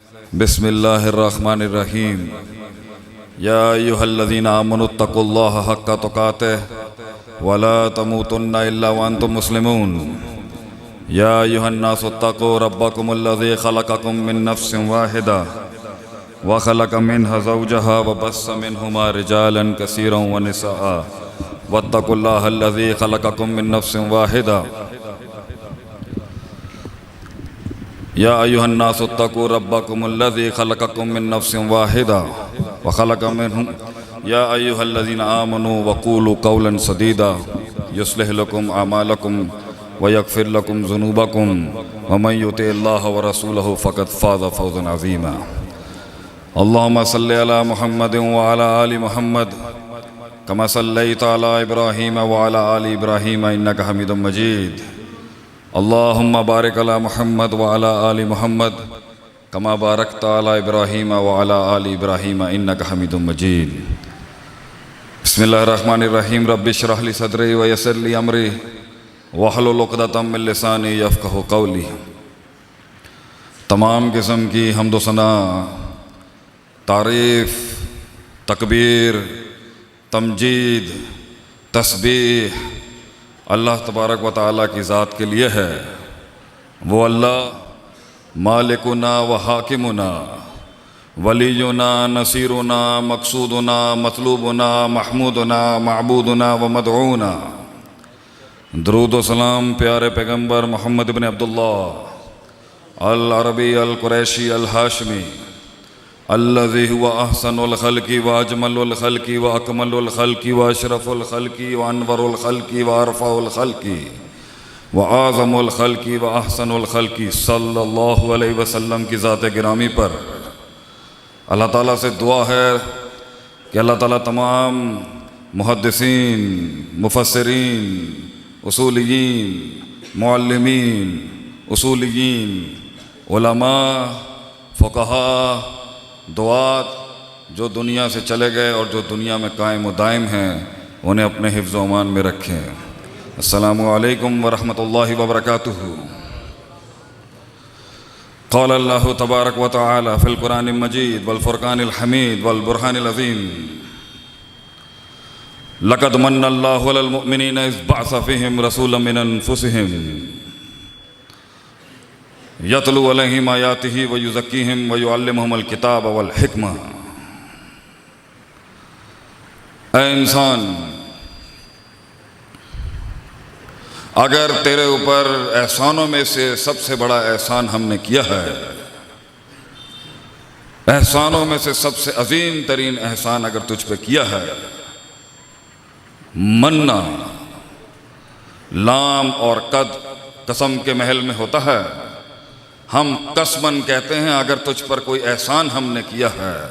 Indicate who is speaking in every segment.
Speaker 1: बिस्मिल्लाहिर्रहमानिर्रहीम। या अय्युहल्लज़ीना आमनुत्तक़ुल्लाह हक़्क़ तुक़ातिह वला तमूतुन्ना इल्ला व अंतुम मुस्लिमून। या अय्युहन्नासुत्तक़ू रब्बकुमुल्लज़ी ख़लक़कुम मिन नफ़्सिन वाहिदा व ख़लक़ मिन्हा ज़ौजहा व बस्स मिन्हुमा रिजालन कसीरन व निसाअ वत्तक़ुल्लाहल्लज़ी ख़लक़कुम मिन नफ़्सिन वाहिदा। या अय्युहन्नासुत्तक़ू रब्बकुमुल्लज़ी ख़लक़कुम मिन नफ़्सिन वाहिदा व ख़लक़ मिन्हुम या अय्युहल्लज़ीना आमनू वक़ूलू क़ौलन सदीदा युस्लिह लकुम अमालकुम व यग़फ़िर लकुम ज़ुनूबकुम व मन युतिइल्लाह व रसूलहु फ़क़द फ़ाज़ फ़ौज़न अज़ीमा। अल्लाहुम्मा सल्लि अला मुहम्मदिन व अला आलि मुहम्मद कमा सल्लैता अला इब्राहीम व अला आलि इब्राहीम इन्नका हमीदुम मजीद। अल्लाहुम्मा बारिक अला मुहम्मद व अला आलि मुहम्मद कमा बारकता अला इब्राहीम व अला आलि इब्राहीम इन्नका हमीदुम मजीद। बिस्मिल्लाहिर्रहमानिर्रहीम। रब्बि इश्रह ली सदरी व यस्सिर ली अमरी वहलुल उक़दतम मिन लिसानी यफ़क़हू क़ौली। तमाम किस्म की हम्द व सना, तारीफ़, तकबीर, तमजीद, तस्बीह अल्लाह तबारक व तआला की ज़ात के लिए है। वो अल्लाह मालिकुना व हाकिमुना वलीयुना नसीरुना मकसूदुना मतलूबुना महमूदुना मअबूदुना व मदऊना। दरूद व सलाम प्यारे पैगम्बर मोहम्मद इब्न अब्दुल्लाह अल अरबी अल कुरैशी अल हाशमी अल्लज़ी हुवा अहसनुल खल्क़ि व अजमलुल खल्क़ि व अकमलुल खल्क़ि व अशरफुल खल्क़ि व अनवरुल खल्क़ि व अरफ़ाउल खल्क़ि व आज़मुल खल्क़ि व अहसनुल खल्क़ि सल्लल्लाहु अलैहि वसल्लम की ज़ात गिरामी पर अल्लाह ताला से दुआ है कि अल्लाह ताला तमाम मुहद्दिसीन, मुफस्सिरीन, उसूलियीन, मुअल्लिमीन, उसूलियीन, उलमा, फ़ुक़हा, दुआत जो दुनिया से चले गए और जो दुनिया में कायम व दायम हैं उन्हें अपने हिफ्ज़ व अमान में रखें। अस्सलामु अलैकुम व रहमतुल्लाहि व बरकातुहू। क़ाल अल्लाहु तबारक व तआला फ़िल क़ुरानिल मजीद वल फ़ुरक़ानिल हमीद वल बुरहानिल अज़ीम। लक़द मन्नल्लाहु अलल मुअमिनीना इज़ बअस फ़ीहिम रसूलन मिन अनफ़ुसिहिम यतलू अलैहिम आयातिही व युज़क्कीहिम व युअल्लिमुहुमुल किताब वल हिकमा। ऐ इंसान, अगर तेरे ऊपर एहसानों में से सबसे बड़ा एहसान हमने किया है, एहसानों में से सबसे अजीम तरीन एहसान अगर तुझ पे किया है, मन्ना लाम और कद कसम के महल में होता है। हम कसमन कहते हैं अगर तुझ पर कोई एहसान हमने किया है,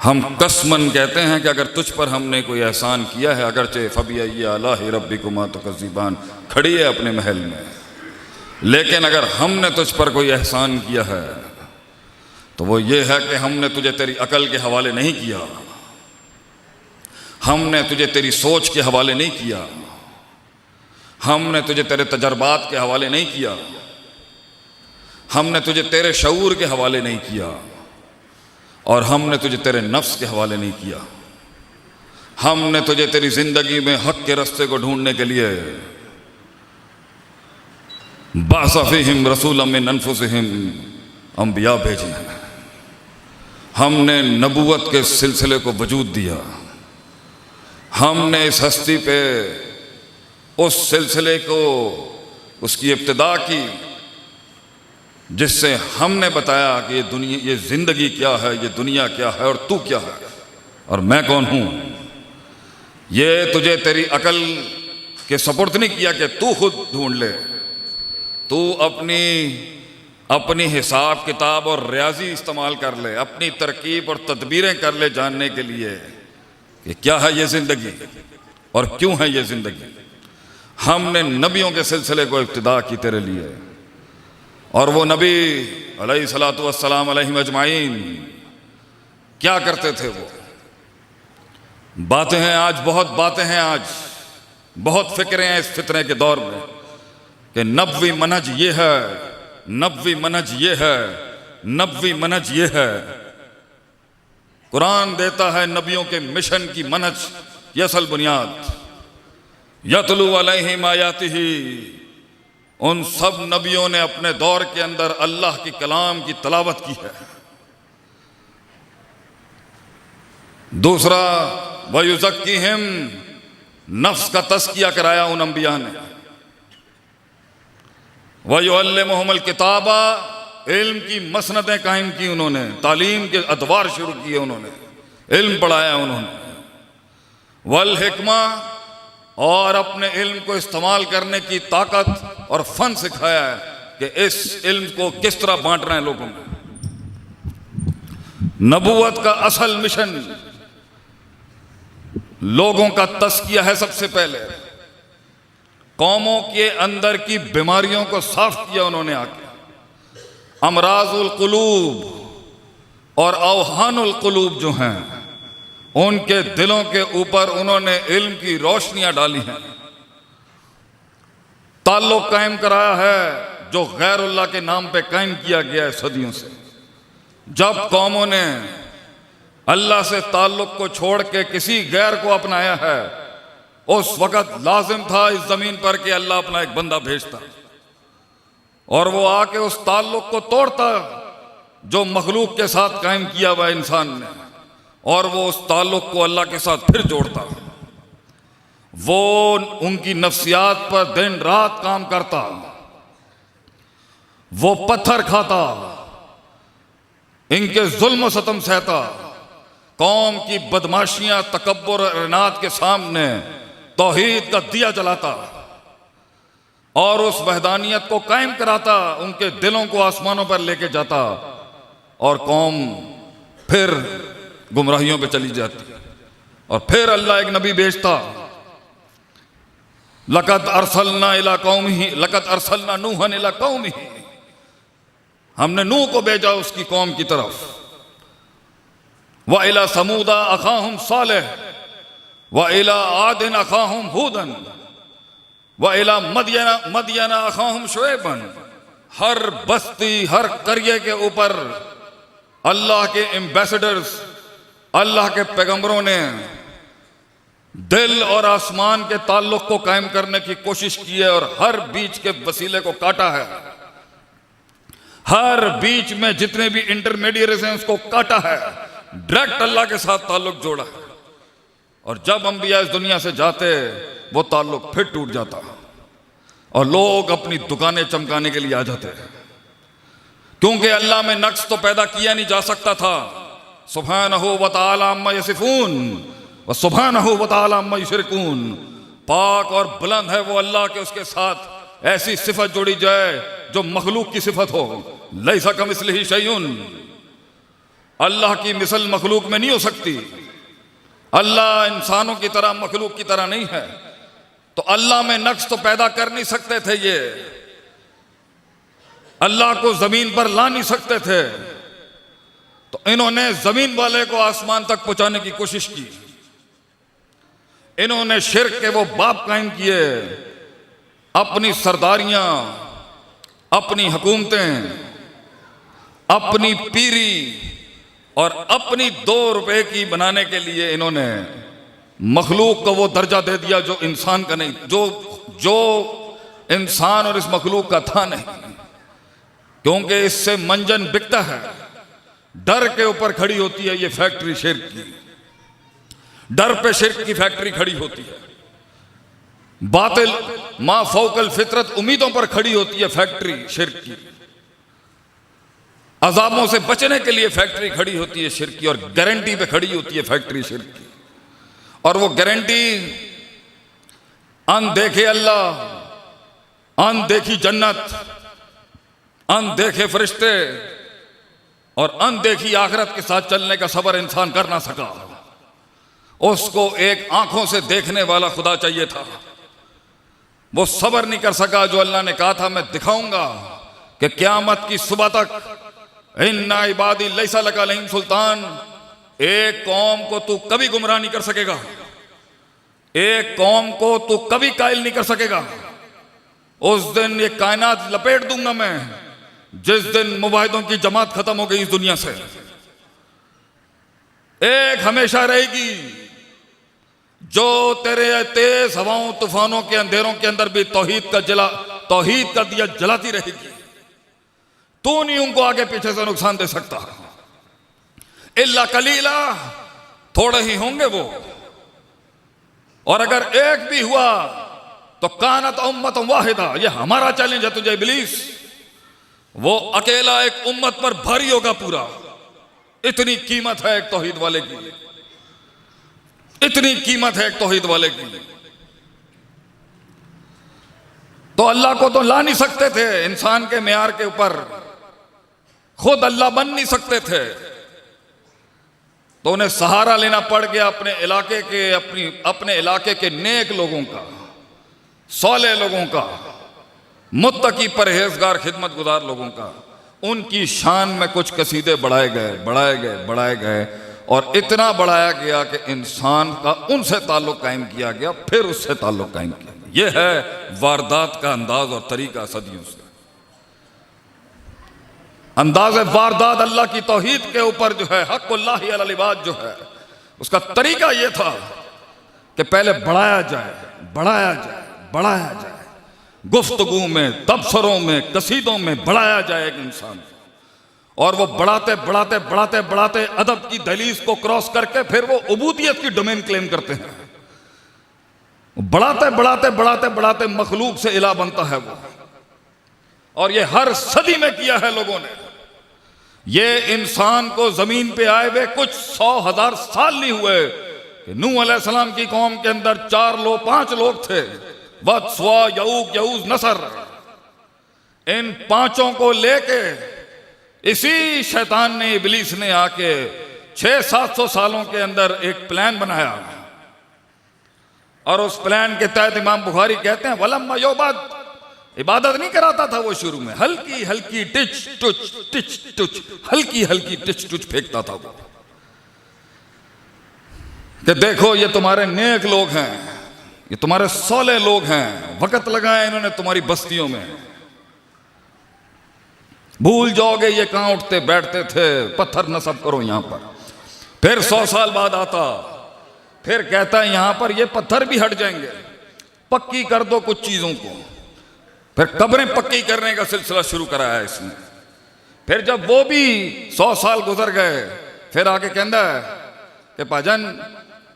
Speaker 1: हम कसमन कहते हैं कि अगर तुझ पर हमने कोई एहसान किया है, अगरचे फ़बिअय्यि आलाइ रब्बिकुमा तुकज़्ज़िबान खड़ी है अपने महल में, लेकिन अगर हमने तुझ पर कोई एहसान किया है तो वो ये है कि हमने तुझे तेरी अकल के हवाले नहीं किया, हमने तुझे तेरी सोच के हवाले नहीं किया, हमने तुझे तेरे तजर्बात के हवाले नहीं किया, हमने तुझे तेरे शऊर के हवाले नहीं किया और हमने तुझे तेरे नफ्स के हवाले नहीं किया। हमने तुझे तेरी ज़िंदगी में हक़ के रास्ते को ढूंढने के लिए बअस फ़ीहिम रसूलन मिन अनफ़ुसिहिम अंबिया भेजे हैं। हमने नबूवत के सिलसिले को वजूद दिया, हमने इस हस्ती पे उस सिलसिले को, उसकी इब्तिदा की जिससे हमने बताया कि ये दुनिया, ये ज़िंदगी क्या है, ये दुनिया क्या है और तू क्या है और मैं कौन हूँ। ये तुझे तेरी अकल के सपुर्द नहीं किया कि तू खुद ढूंढ ले, तू अपनी हिसाब किताब और रियाजी इस्तेमाल कर ले, अपनी तरकीब और तदबीरें कर ले जानने के लिए कि क्या है ये ज़िंदगी और क्यों है ये ज़िंदगी। हमने नबियों के सिलसिले को इब्तिदा की तेरे लिए और वो नबी अलैहिस्सलातु वस्सलाम अलैहिम अजमाइन क्या करते थे। वो बातें हैं आज, बहुत बातें हैं आज, बहुत फिक्रें हैं इस फितने के दौर में कि नबवी मनहज ये है, नबवी मनहज ये है, नबवी मनज ये है। कुरान देता है नबियों के मिशन की मनज, ये असल बुनियाद। यतलू अलैहिम आयातिही, उन सब नबियों ने अपने दौर के अंदर अल्लाह की कलाम की तलावत की है। दूसरा, वयुज़क्कीहिम, नफ्स का तज़किया कराया उन अंबिया ने। वयुअल्लिमुहुमुल किताबा, इल्म की मसनदें कायम की उन्होंने, तालीम के अदवार शुरू किए उन्होंने, इल्म पढ़ाया उन्होंने। वल हिकमा, और अपने इल्म को इस्तेमाल करने की ताकत और फन सिखाया है कि इस इल्म को किस तरह बांटना है लोगों में। नबूवत का असल मिशन लोगों का तस्किया है। सबसे पहले कौमों के अंदर की बीमारियों को साफ किया उन्होंने आके। अमराजुल कुलूब और अवहानुल कुलूब जो हैं, उनके दिलों के ऊपर उन्होंने इल्म की रोशनियां डाली हैं। ताल्लुक कायम कराया है जो गैरुल्लाह के नाम पे कायम किया गया है सदियों से। जब कौमों ने अल्लाह से ताल्लुक को छोड़ के किसी गैर को अपनाया है, उस वक़्त लाजिम था इस जमीन पर कि अल्लाह अपना एक बंदा भेजता और वो आके उस ताल्लुक को तोड़ता जो मखलूक के साथ कायम किया हुआ इंसान ने, और वो उस ताल्लुक को अल्लाह के साथ फिर जोड़ता। वो उनकी नफ्सियात पर दिन रात काम करता, वो पत्थर खाता, इनके जुल्म सतम सहता, कौम की बदमाशियां तकब्बुर और इनाद के सामने तौहीद का दिया जलाता और उस वहदानियत को कायम कराता, उनके दिलों को आसमानों पर लेके जाता, और कौम फिर गुमराहियों पे चली जाती। और फिर अल्लाह एक नबी भेजता। लक़द अरसलना इला कौमिही, लक़द अरसलना नूहन इला कौमिही, हमने नूह को भेजा उसकी कौम की तरफ। व इला समूदा अखाहुम सालेह, व इला आदिन अखाहुम हूदन, व इला मदियना अखाहुम शुएबन। हर बस्ती, हर करिए के ऊपर अल्लाह के एम्बेसडर्स, अल्लाह के पैगंबरों ने दिल और आसमान के ताल्लुक को कायम करने की कोशिश की है और हर बीच के वसीले को काटा है। हर बीच में जितने भी इंटरमीडिएट्स हैं उसको काटा है, डायरेक्ट अल्लाह के साथ ताल्लुक जोड़ा है। और जब अंबिया इस दुनिया से जाते वो ताल्लुक फिर टूट जाता और लोग अपनी दुकानें चमकाने के लिए आ जाते, क्योंकि अल्लाह में नक्स तो पैदा किया नहीं जा सकता था। सुब्हानहू व तआला अम्मा यसिफून व सुब्हानहू व तआला अम्मा युशरिकून। पाक और बुलंद है वो अल्लाह के उसके साथ ऐसी सिफत जोड़ी जाए जो मखलूक की सिफत हो। लैसा कमिस्लिही शैउन, अल्लाह की मिसल मखलूक में नहीं हो सकती। अल्लाह इंसानों की तरह मखलूक की तरह नहीं है, तो अल्लाह में नक्स तो पैदा कर नहीं सकते थे, ये अल्लाह को जमीन पर ला नहीं सकते थे, तो इन्होंने जमीन वाले को आसमान तक पहुंचाने की कोशिश की। इन्होंने शिर्क के वो बाप कायम किए, अपनी सरदारियां, अपनी हुकूमतें, अपनी पीरी और अपनी 2 रुपए की बनाने के लिए इन्होंने मखलूक को वो दर्जा दे दिया जो इंसान का नहीं, जो इंसान और इस मखलूक का था नहीं, क्योंकि इससे मंजन बिकता है। डर के ऊपर खड़ी होती है ये फैक्ट्री शिर्क की, डर पे शिर्क की फैक्ट्री खड़ी होती है। बातिल मा फौकल फितरत उम्मीदों पर खड़ी होती है फैक्ट्री शिर्क की। अजाबों से बचने के लिए फैक्ट्री खड़ी होती है शिर्क की, और गारंटी पे खड़ी होती है फैक्ट्री शिर्क की। और वो गारंटी अनदेखे अल्लाह, अनदेखी जन्नत, अनदेखे फरिश्ते और अनदेखी आखिरत के साथ चलने का सबर इंसान कर ना सका। उसको एक आंखों से देखने वाला खुदा चाहिए था। वो सबर नहीं कर सका जो अल्लाह ने कहा था मैं दिखाऊंगा कि क़यामत की सुबह तक इन्ना इबादी लैसा लका अलैहिम सुल्तान, एक कौम को तू कभी गुमराह नहीं कर सकेगा, एक कौम को तू कभी कायल नहीं कर सकेगा। उस दिन ये कायनात लपेट दूंगा मैं, जिस दिन मुवाहिदों की जमात खत्म हो गई इस दुनिया से, एक हमेशा रहेगी जो तेरे तेज हवाओं तूफानों के अंधेरों के अंदर भी तौहीद का दिया जलाती रहेगी। तू नहीं उनको आगे पीछे से नुकसान दे सकता। इल्ला कलीला, थोड़े ही होंगे वो, और अगर एक भी हुआ तो कानत उम्मत वाहिदा। ये हमारा चैलेंज है तुझे इब्लीस। वो अकेला एक उम्मत पर भारी होगा पूरा। इतनी कीमत है एक तौहीद वाले की, इतनी कीमत है एक तौहीद वाले की। तो अल्लाह को तो ला नहीं सकते थे, इंसान के मेयार के ऊपर खुद अल्लाह बन नहीं सकते थे, तो उन्हें सहारा लेना पड़ गया अपने इलाके के नेक लोगों का, सौले लोगों का, मुत्तकी परहेजगार खिदमत गुजार लोगों का। उनकी शान में कुछ कसीदे बढ़ाए गए और इतना बढ़ाया गया कि इंसान का उनसे ताल्लुक कायम किया गया, फिर उससे ताल्लुक कायम किया गया। यह है वारदात का अंदाज और तरीका सदियों से। अंदाज वारदात अल्लाह की तौहीद के ऊपर जो है, हक़्क़ुल्लाहि अलल इबाद जो है, उसका तरीका यह था कि पहले बढ़ाया जाए, गुफ्तगू में, तबसरों में, कसीदों में बढ़ाया जाए एक इंसान, और वो बढ़ाते अदब की दहलीज को क्रॉस करके फिर वो उबूदियत की डोमेन क्लेम करते हैं। बढ़ाते मखलूक से इला बनता है वो। और ये हर सदी में किया है लोगों ने। ये इंसान को जमीन पे आए हुए कुछ 100,000 साल नहीं हुए कि नूह अलैहिस्सलाम की कौम के अंदर 5 लोग थे, वद, स्वा, यऊक, यऊज, नसर। इन 5 को लेके इसी शैतान ने, इब्लीस ने आके 600-700 सालों के अंदर एक प्लान बनाया, और उस प्लान के तहत इमाम बुखारी कहते हैं वलम्मा युबाद, इबादत नहीं कराता था वो शुरू में, हल्की टिच टुच हल्की टिच टुच फेंकता था वो कि देखो ये तुम्हारे नेक लोग हैं, ये तुम्हारे सौले लोग हैं, वक़्त लगाया इन्होंने तुम्हारी बस्तियों में, भूल जाओगे ये कहां उठते बैठते थे, पत्थर नस्ब करो यहां पर। फिर 100 साल बाद आता, फिर कहता है यहां पर ये पत्थर भी हट जाएंगे, पक्की कर दो कुछ चीजों को। फिर कब्रें पक्की करने का सिलसिला शुरू कराया इसने। फिर जब वो भी 100 साल गुजर गए, फिर आके कहता है कि भाजन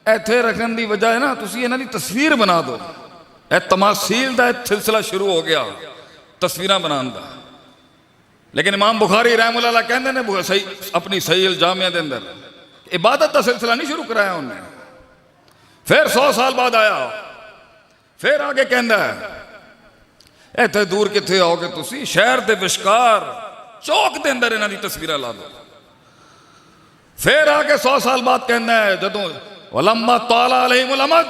Speaker 1: इत्थे रखने की बजाय ना तुसी इन्हां दी तस्वीर बना दो। ए तमासील दा सिलसिला शुरू हो गया, तस्वीरां बनाने का। लेकिन इमाम बुखारी रहमतुल्लाह कहते ने सही अपनी सही अल जामिया के अंदर इबादत का सिलसिला नहीं शुरू कराया उन्हें। फिर 100 साल बाद आया, फिर आगे कहता है इतने दूर कितने आओगे तुसी, शहर के विशकार चौक के अंदर इन्हां दी तस्वीरां ला दो। फिर आके 100 साल बाद कहना है जदों वलम्मा ताला अलैहिमुल अमद,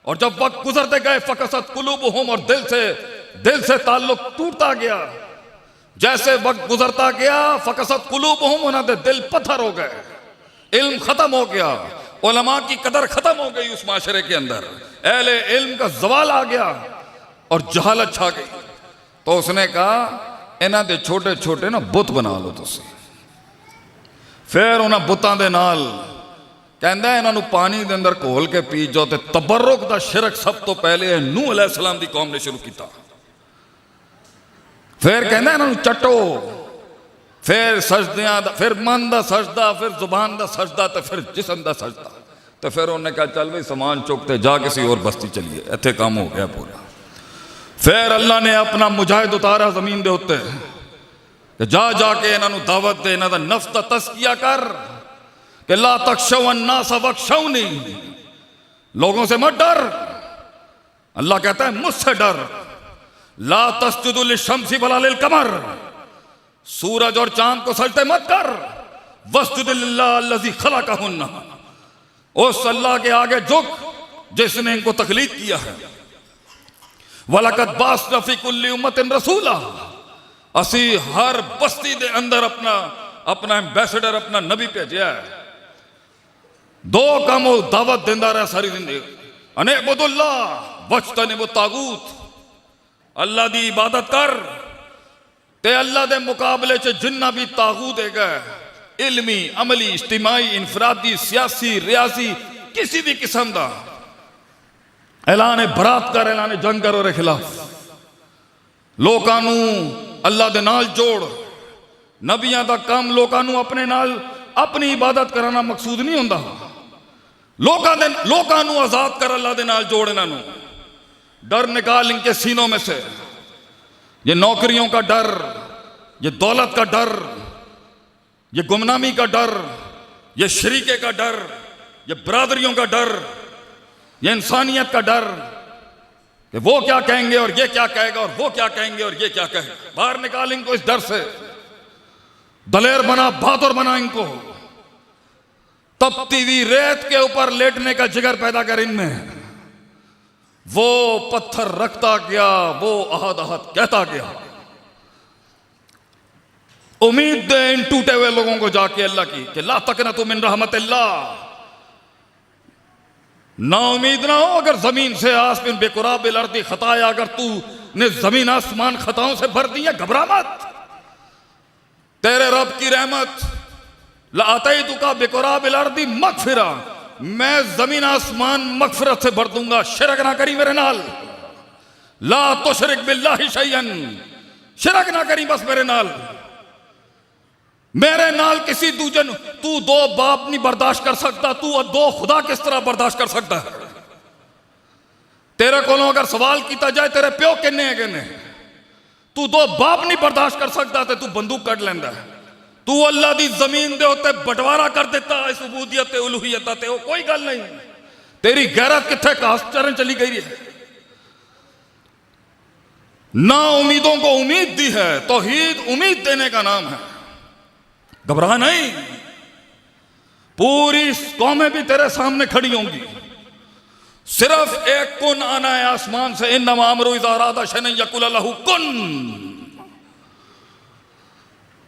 Speaker 1: और जब वक्त गुजरते गए फकसत कुलूबुहुम, और दिल से ताल्लुक टूटता गया। जैसे वक्त गुजरता गया फकसत कुलूबुहुम, उन्होंने दिल पत्थर हो गए, इल्म खत्म हो गया, उलमा की कदर खत्म हो गई उस माशरे के अंदर, अहले इल्म का जवाल आ गया और जहालत छा गई। तो उसने कहा इन्हां दे छोटे छोटे ना बुत बना लो तुसी। फिर उन्हां बुतां दे नाल कहंदा इन्हां नूं पानी दे अंदर घोल के पी जाओ। ते तबर्रुक दा शिरक सब तो पहले नूह अलैहिस्सलाम दी कौम ने शुरू किया। फिर कहंदा इन्हां नूं चटो, फिर सजदियां दा, फिर मन दा सजदा, फिर जुबान दा सजदा, तो फिर जिस्म दा सजदा। तो फिर उन्हें कहा चल भाई सामान चुकते जा किसी और बस्ती चलिए, इत्थे काम हो गया पूरा। फिर अल्लाह ने अपना मुजाहिद उतारा जमीन दे उत्ते कि जा जाके इन्हों दावत दे, इन्हों दा नफ्स दा तज़किया कर कि ला तख्शौ अन्नास वख्शौनी, लोगों से मत डर। अल्लाह कहता है मुझसे डर। ला तस्जुदु लिशम्सी वला लिलकमर, सूरज और चांद को सजदे मत कर। वस्जुद लिल्लाह अल्लज़ी खलक़हुन्ना, उस अल्लाह के आगे झुक जिसने इनको तख्लीक किया है। वलक़द बाअसना फ़ी कुल्लि उम्मतिन रसूला, असी हर बस्ती दे अंदर अपना एम्बेसडर, अपना नबी भेजा है। 2 काम दावत देंदा रहा सारी जिंदगी, अनेबुदुल्लाह वज्तनिबुत तागूत, अल्लाह दी इबादत कर ते अल्लाह दे मुकाबले च जिन्ना भी तागूत है, इल्मी, अमली, इज्तिमाई, इनफरादी, सियासी, रियासी, किसी भी किस्म का ऐलान बरात कर, ऐलान जंग कर और खिलाफ लोगों अल्लाह दे नाल जोड़। नबियां दा काम लोगों अपने नाल अपनी इबादत कराना मकसूद नहीं होंदा। लोगों आजाद कर, अल्लाह दे नाल जोड़। इन्हों डर निकाल इनके सीनों में से, ये नौकरियों का डर, ये दौलत का डर, ये गुमनामी का डर, ये शरीके का डर, ये बरादरियों का डर, ये इंसानियत का डर कि वो क्या कहेंगे और ये क्या कहेगा और वो क्या कहेंगे और ये क्या कहेगा। बाहर निकाल इनको इस डर से, दलेर बना, बहादुर बना इनको। तपती हुई रेत के ऊपर लेटने का जिगर पैदा कर इनमें। वो पत्थर रखता गया, वो अहद अहद कहता गया। उम्मीद दे इन टूटे हुए लोगों को जाके अल्लाह की कि ला तकनतु मिन रहमतिल्लाह, ना उम्मीद ना हो अगर जमीन से आसमान बेकुराबिल अर्दी खताया, अगर तू ने जमीन आसमान खताओं से भर दी है, घबरा मत। तेरे रब की रहमत लातैतुका बेकुराबिल अर्दी मगफिरा, मैं जमीन आसमान मगफिरत से भर दूंगा। शिरक ना करी मेरे नाल, ला तुशरिक बिल्लाहि शैअन, शिरक ना करी बस मेरे नाल। मेरे नाल किसी दूजे, तू दो बाप नहीं बर्दाश्त कर सकता, तू दो खुदा किस तरह बर्दाश्त कर सकता है? तेरे को अगर सवाल किया जाए तेरे प्यो किन्ने है किन्ने, तू दो बाप नहीं बर्दाश्त कर सकता तो तू बंदूक कट लेंदा है। तू अल्लाह दी जमीन दे उत्ते बंटवारा कर देता इस उबूदियत ते उलूहियत ते, वो कोई गल नहीं। तेरी गैरत किथे घास चरन चली गई है। ना उम्मीदों को उम्मीद दी है, तौहीद उम्मीद देने का नाम है। घबरा नहीं, पूरी कौमें भी तेरे सामने खड़ी होंगी। सिर्फ एक कुन आना है आसमान से, इन्नमा अमरु इज़ा अरादा शैअन यकुल लहू कुन।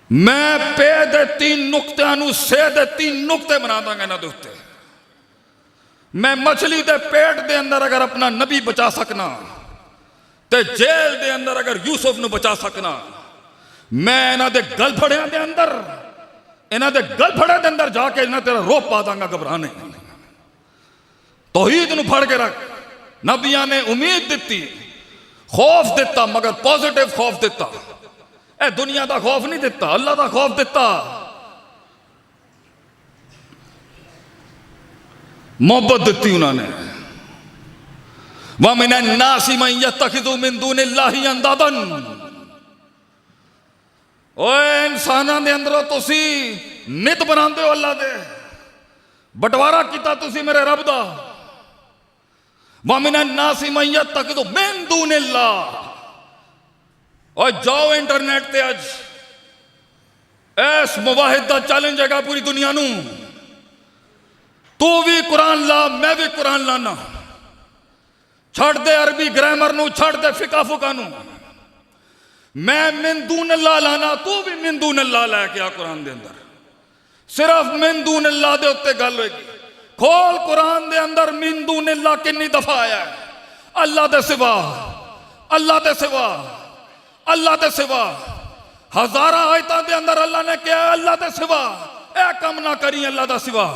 Speaker 1: मैं पे दे तीन नुक्तियां से दे तीन नुक्ते बना दांगा इन्हां दे उत्ते। मैं मछली दे पेट दे अंदर अगर अपना नबी बचा सकना, ते जेल दे अंदर अगर यूसुफ नूं बचा सकना, मैं इन्हां दे गलफड़ियां दे अंदर, इन्हां दे गलफड़े दे अंदर जाके इन्हां तेरा रोप पा दांगा। घबरा नहीं, तौहीद नूं फड़ के रख। नबियां ने उम्मीद दिती, खौफ दिता, मगर पॉजिटिव खौफ दिता। ए दुनिया का खौफ नहीं दिता, अल्लाह का खौफ दिता। मोहब्बत दिती उन्होंने। व मिनन नासि मन यत्तखिज़ु मिन दूनिल्लाहि अंदादन। ओए इंसानां दे अंदरों तुसी नित बनांदे हो अल्लाह दे, बंटवारा किता तुसी मेरे रब दा। व मिनन नासि मन यत्तखिज़ु मिन दूनिल्लाह। और जाओ इंटरनेट ते अज इस मुवाहिद का चैलेंज है पूरी दुनिया नू। तू भी कुरान ला, मैं भी कुरान लाना। छड़ दे अरबी ग्रामर नू, छड़ दे फिका फुका नू। मैं मिन दून अल्लाह लाना, तू भी मिन दून अल्लाह लैके आ कुरान दे अंदर। सिर्फ मिन दून अल्लाह दे उत्ते गल होगी। खोल कुरान दे अंदर मिन दून अल्लाह कितनी दफा आया है। अल्लाह दे सिवा, अल्लाह दे सिवा, अल्लाह दे सिवा। हजारा आयतां दे अंदर अल्लाह ने कहा अल्लाह दे सिवा ए कम ना करी, अल्लाह दा सिवा।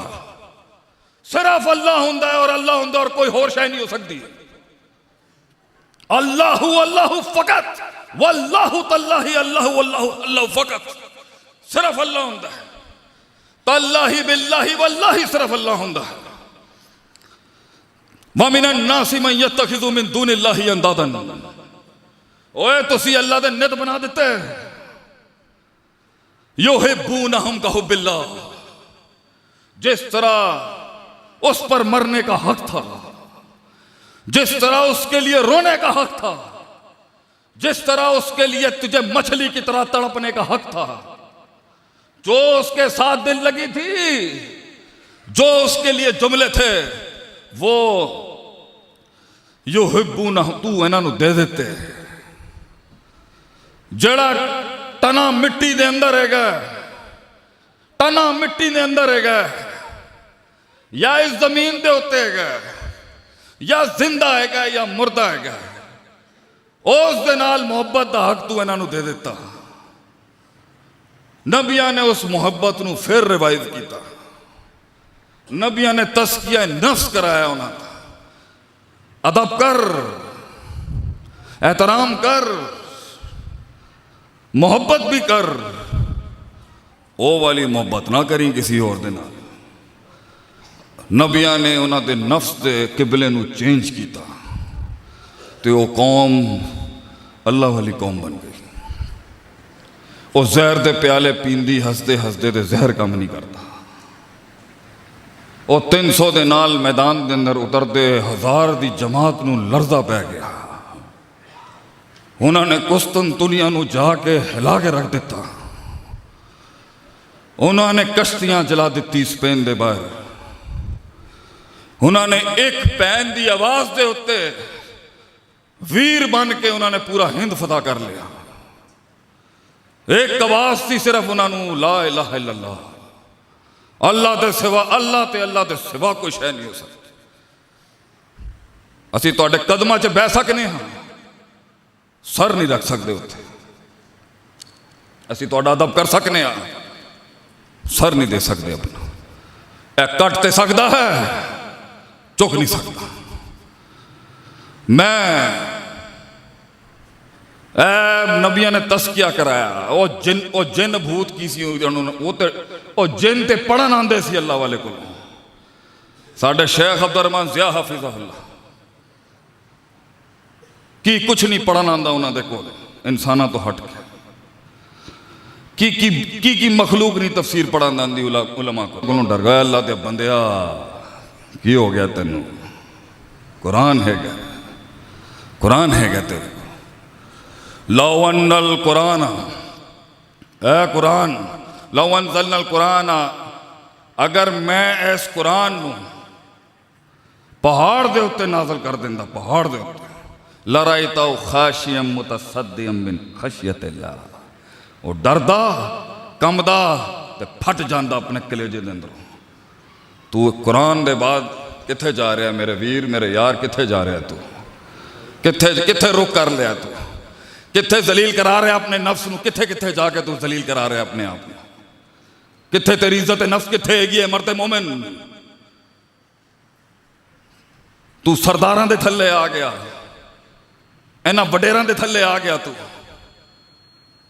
Speaker 1: सिर्फ अल्लाह हुंदा है और अल्लाह हुंदा और कोई होर शय नहीं हो सकती। अल्लाहु अल्लाहु फकत वल्लाहु तल्लाहि अल्लाहु अल्लाहु अल्लाहु फकत। सिर्फ अल्लाह हुंदा है। तल्लाहि बिल्लाहि वल्लाहि सिर्फ अल्लाह हुंदा है। व मिनन नासि मन यत्तखिज़ु मिन दूनिल्लाहि अंदादन। ओए तुसी अल्लाह दे नित बना देते। युहिब्बूनहुम कहुब्बिल्लाह। जिस तरह उस पर मरने का हक था, जिस तरह उसके लिए रोने का हक था, जिस तरह उसके लिए तुझे मछली की तरह तड़पने का हक था, जो उसके साथ दिल लगी थी, जो उसके लिए जुमले थे, वो युहिब्बूनहुम तू इन्हां नूं दे देते। जड़ा टना मिट्टी दे अंदर हैगा, टना मिट्टी दे अंदर हैगा, या इस जमीन दे उत्ते हैगा, या जिंदा हैगा या मुर्दा हैगा, उस दे नाल मोहब्बत दा हक तू इन्हां नूं दे दिता। नबिया ने उस मुहब्बत नूं फिर रिवाइव किया। नबिया ने तस्किया नफ्स कराया उन्होंने, अदब कर, एहतराम कर, मोहब्बत भी कर, वो वाली मोहब्बत ना करी किसी और दे नाल। नबिया ने उन्होंने नफ्स के किबले नूं चेंज किया तो वो कौम अल्लाह वाली कौम बन गई। वो जहर दे प्याले पींदी हसदे हसदे तो जहर कम नहीं करता। वो 300 दे नाल मैदान के अंदर उतरते 1000 की जमात नूं लरजा पै गया। उन्होंने कुस्तुनतुनिया नूं जाके हिला के रख दिता। उन्होंने कश्तियां जला दी स्पेन के बाहर। उन्होंने एक पैन की आवाज के उत्ते वीर बन के उन्होंने पूरा हिंद फतह कर लिया। एक आवाज थी सिर्फ उन्होंने, ला इलाहा इल्लल्लाह, अल्लाह के सिवा, अल्लाह के सिवा कोई शह नहीं हो सकती। असी तुहाडे कदमां च बह सकने हाँ, सर नहीं रख सकते उत्थे। असी तुहाडा अदब कर सकने हाँ, सर नहीं दे सकते अपना। ए कट ते सकता है, चुक नहीं सकता। मैं नबिया ने तस्किया कराया। वो जिन भूत की सी, वो जिन ते पढ़न आंदे सी अल्लाह वाले को। साडे शेख अब्दुर्रहमान ज़िया हाफिज़हुल्लाह की कुछ नहीं पढ़न आंदा उन्होंने को, इंसाना तो हट के की मखलूक नहीं तफसीर पढ़न आंदी उलमा को। डर गया अल्लाह दे बंदिया, की हो गया तेनू? कुरान है क्या? कुरान है क्या तेरे को? लौअन्नल कुरान, ए कुरान, लौअन्ज़लनल कुरान, अगर मैं इस कुरान नूं पहाड़ दे उत्ते नाज़िल कर देंदा, पहाड़ दे उत्ते, लराइताहु खाशियम मुतसद्दियम मिन खशियतिल्लाह, वो डरदा कंबदा ते फट जांदा अपने कलेजे दे अंदरों। तू कुरान दे बाद किथे जा रहा मेरे वीर, मेरे यार, किथे जा रहा तू? किथे रुक कर लिया तू? किथे जलील करा रहा अपने नफ्स नूं? किथे किथे जाके तू जलील करा रहा अपने आप को? किथे तेरी इज्जत नफ्स किथे हैगी है मरते मोमिन? तू सरदारां दे थल्ले आ गया, इन्हां वडेरां दे थल्ले आ गया, तू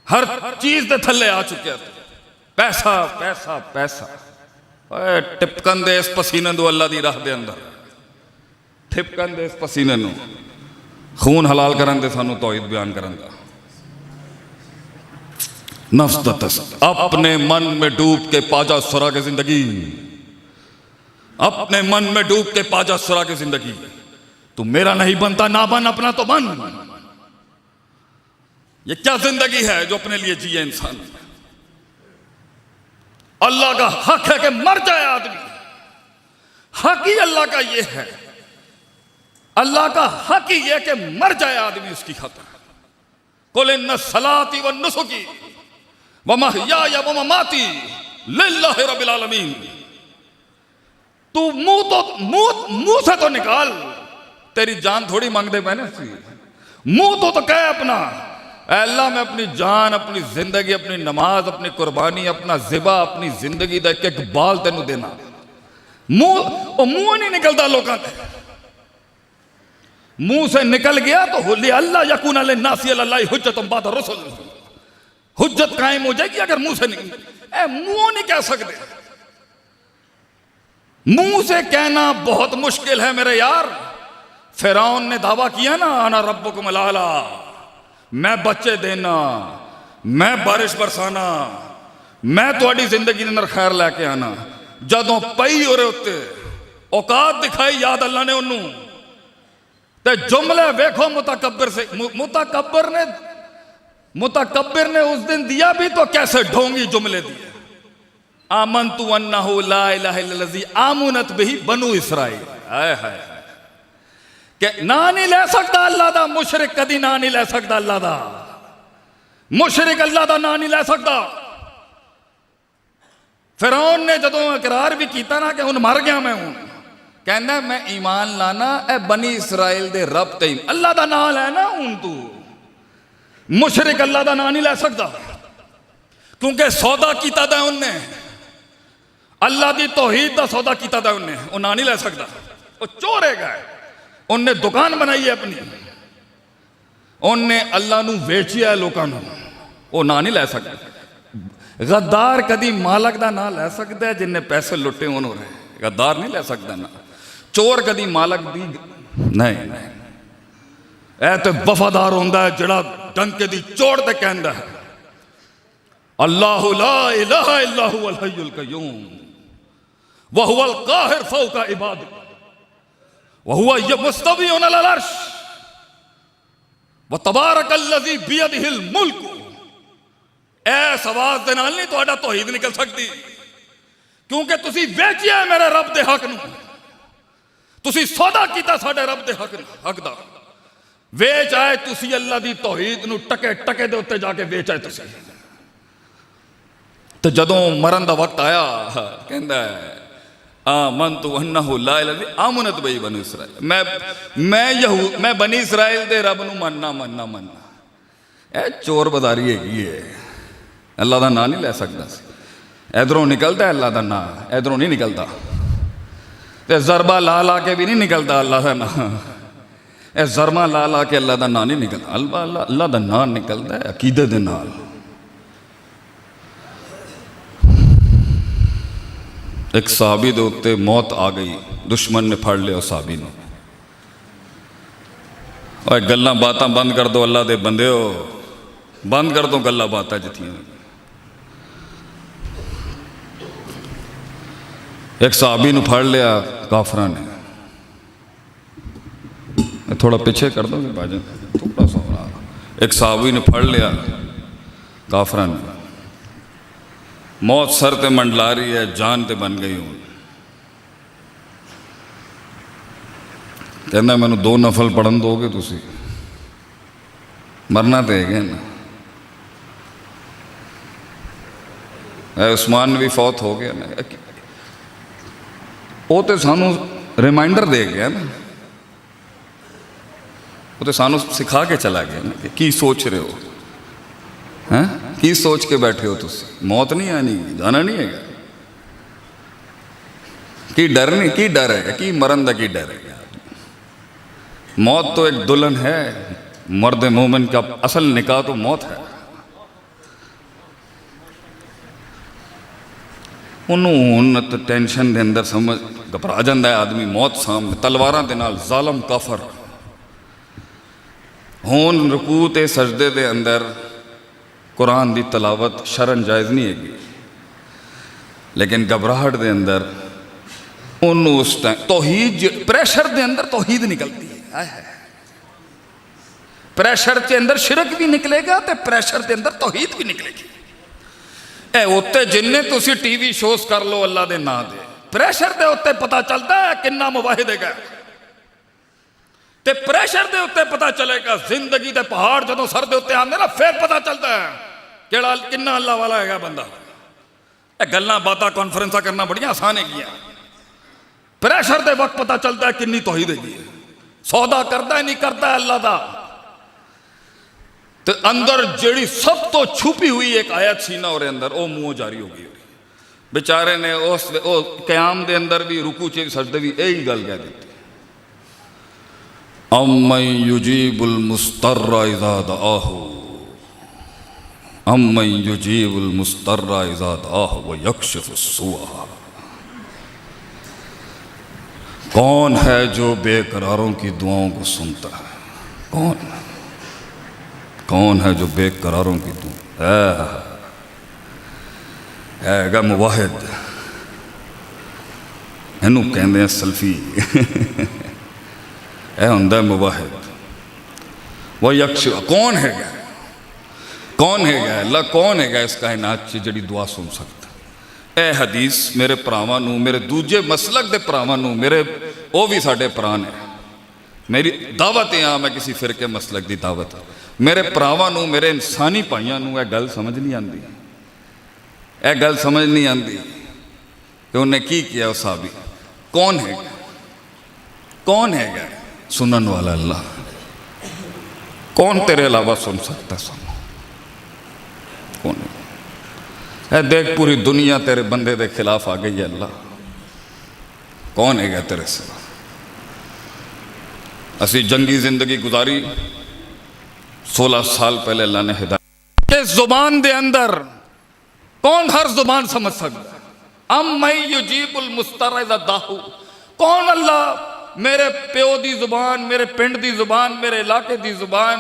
Speaker 1: हर चीज दे थल्ले आ चुकिया तू। पैसा पैसा पैसा, टिपकन दे इस पसीने दो अल्लाह दी राह दे अंदर, टिपकन दे इस पसीने नूं, खून हलाल करन दे सानू तौहीद बयान करन दा। नफ्स दा तस्क, अपने मन में डूब के पाजा सुरा के जिंदगी, अपने मन में डूब के पाजा सुरा के जिंदगी। तू मेरा नहीं बनता, ना बन, अपना तो बन। ये क्या जिंदगी है जो अपने लिए जिए इंसान? अल्लाह का हक है कि मर जाए आदमी, हक ही अल्लाह का ये है, अल्लाह का हक ही ये कि मर जाए आदमी उसकी खातिर। कुल इन्ना सलाती व नुसुकी व महयाया व ममाती लिल्लाहि रब्बिल आलमीन। तू मुंह से तो निकाल, तेरी जान थोड़ी मांगदे पैने सी, मुंह तो कह अपना, अल्लाह मैं अपनी जान, अपनी जिंदगी, अपनी नमाज, अपनी कुर्बानी, अपना ज़िबा, अपनी जिंदगी का एक एक बाल तेनू देना। मुंह नहीं निकलता लोगों के, मुंह से निकल गया तो होली अल्लाह यकून लिन्नासी अल्लाह हुज्जतुन बाद रुसूल, हुज्जत कायम हो जाएगी अगर मुंह से निकल। मुंह नहीं कह सकते, मुंह से कहना बहुत मुश्किल है मेरे यार। फिरौन ने दावा किया ना, अना रब्बुकुमुल आला, मैं बच्चे देना, मैं बारिश बरसाना, मैं थोड़ी जिंदगी के अंदर खैर लैके आना। जदों पई हो रहे उत्ते औकात दिखाई याद अल्लाह ने उन्होंने, ते जुमले वेखो मुतकब्बिर से। मुतकब्बिर ने उस दिन दिया भी तो कैसे ढोंगी जुमले दिए। आमनतु अन्नहु ला इलाहा इल्लल्लाज़ी आमनत बिही बनु इसराइल। हाय हाय, कि ना नहीं ले सकता अल्लाह दा मुशरिक, कदी ना नहीं ले सकता अल्लाह दा मुशरिक, अल्लाह दा ना नहीं ले सकता। फिरौन ने जदों इकरार भी किया ना कि हुण मर गया मैं, हूं कहना मैं ईमान लाना ए बनी इसराइल दे रब ते, अल्लाह दा नाम लेना। हूं तू मुशरिक अल्लाह दा नाम नहीं ले सकता। क्योंकि सौदा किया था उन्हें अल्लाह की तौहीद का सौदा किया था उन्हें, वो ना नहीं लै सकता, वो चोर है। उन्हें दुकान बनाई है अपनी, उन्हें अल्लाह नू वेचिया लोगों को, वो ना नहीं लै सकता। गद्दार कदी मालक का ना लै सकता है जिन्हें पैसे लुटे उन्होंने, गद्दार नहीं लै सकता ना। चोर कदी मालक दी नहीं, ऐ तो वफादार होंदा है जिहड़ा डंके दी चोड़ ते कहंदा है अल्लाहु ला इलाहा इल्ला हुवल हय्युल कय्यूम व हुवल काहिर फौका इबाद व हुवा मुस्तवीउन अलल अर्श व तबारकल्लज़ी बियदिहिल मुल्क। ऐस आवाज दे नाल नहीं तुहाडा तौहीद निकल सकती, क्योंकि तुसी वेचिया मेरे रब दे हक नूं, तुसी सौदा कीता साडे रब दे हक दा। वेच आए तुसी अल्लाह दी तौहीद नूं टके टके दे उत्ते जाके वेच आए तुसी। तो जदों मरन दा वक्त आया कहंदा है आमनतु अन्नहु ला इलाहा इल्लल्लाह आमनत बई बनी इसराइल, मैं बनी इसराइल दे रब नूं मनना। ए चोर बाजारी हैगी है, अल्लाह दा नाम नहीं लै सकदा। इधरों निकलता है अल्लाह दा नाम, इधरों नहीं निकलता। ते जरबा ला ला के भी नहीं निकलता अल्लाह का नाम, ए जरमा ला ला के अल्लाह का नाम नहीं निकलता। अल्लाह का नाम निकलता है अकीदत दे नाल। एक साहबी दे उत्ते मौत आ गई, दुश्मन ने फड़ लिया साहबी ने। और गल्लां बातां बंद कर दो अल्लाह दे बंदे हो, बंद कर दो गल्लां बातां जित्थियां। एक साहबी ने फड़ लिया काफरां ने, थोड़ा पीछे कर दो भाजन, थोड़ा सा। एक साहबी ने फड़ लिया काफरां ने, मौत सर ते मंडला रही है, जान ते बन गई हूँ। कहना मैनू 2 नफल पढ़न दोगे तुसी, मरना तो है ना। उस्मान भी फौत हो गया ना, वो तो सानू रिमाइंडर दे गया ना, वो तो सानू सिखा के चला गया ना कि की सोच रहे हो, हैं की सोच के बैठे हो तुसी। मौत नहीं आनी, जाना नहीं है, की डर नहीं, की डर है, की मरण का की डर है। मौत तो एक दुल्हन है, मर्द मोमिन का असल निकाह तो मौत है। उन्होंने तो टेंशन के अंदर समझ घबरा जाता है आदमी, मौत सामने तलवारां दे नाल जालम काफर होन, रुकू ते सजदे दे अंदर कुरान की तलावत शरन जायज़ नहीं हैगी, लेकिन घबराहट के अंदर उन्होंने उस टाइम तौहीद, प्रेशर के अंदर तौहीद निकलती है। प्रेशर के अंदर शिरक भी निकलेगा तो प्रेशर के अंदर तौहीद भी निकलेगी। ए उत्ते जिन्ने तुसी टीवी शोज कर लो अल्लाह के नाम दे, प्रेशर के उत्ते पता चलता है किन्ना मुवाहिद है, ते प्रेशर के उत्ते पता चलेगा। जिंदगी के पहाड़ जो सर के उत्ते आते ना, फिर पता चलता है केड़ा किन्ना अल्लाह वाला है बंदा। गल्लां बातां कॉन्फ्रेंसा करना बड़ियां आसान है, प्रेशर के वक्त पता चलता है किन्नी तौहीद है। सौदा करता है नहीं करता है अल्लाह का। तो अंदर जिहड़ी सब तो छुपी हुई एक आयत सी ना और अंदर वो मुंह जारी हो गई। बेचारे ने उस क़याम दे अंदर भी, रुकू च सजदे भी यही गल कह दी, अम्मन युजीबुल मुस्तर्रा इज़ा दआहु अम्मन युजीबुल मुस्तर्रा इज़ा दआहु व यक्शिफुस सूअ। कौन है जो बेकरारों की दुआओं को सुनता है? कौन है जो बेकरारों की दुआ है मुवाहिद, इनू कहते हैं सल्फी। यह होंदा मुवाहिद। वह यक्ष कौन है, कौन है अल्लाह, कौन है इस कायनात च जिहड़ी दुआ सुन सकता। यह हदीस मेरे भरावां नूं, मेरे दूजे मसलक के भरावां नूं, मेरे वो भी साडे भरा ने, मेरी दावत है, मैं किसी फिरके मसलक की दावत, मेरे भरावां नूं, मेरे इंसानी भाइयों नूं यह गल समझ नहीं आती, यह गल समझ नहीं आती कि उन्हें की किया। उस साहबी कौन है, कौन है सुनन वाला? अल्लाह। कौन तेरे अलावा सुन सकता? सुन कौन है? है देख पूरी दुनिया तेरे बंदे के खिलाफ आ गई है। अल्लाह कौन है गया तेरे सिवा? असी जंगी जिंदगी गुजारी, 16 साल पहले अल्लाह ने हिदायत के जुबान दे अंदर कौन हर जुबान समझ सकता? अम मैं युजीबुल मुस्तरज़ दाहू, कौन अल्लाह मेरे प्यो दी जुबान, मेरे पिंड दी जुबान, मेरे इलाके दी जुबान,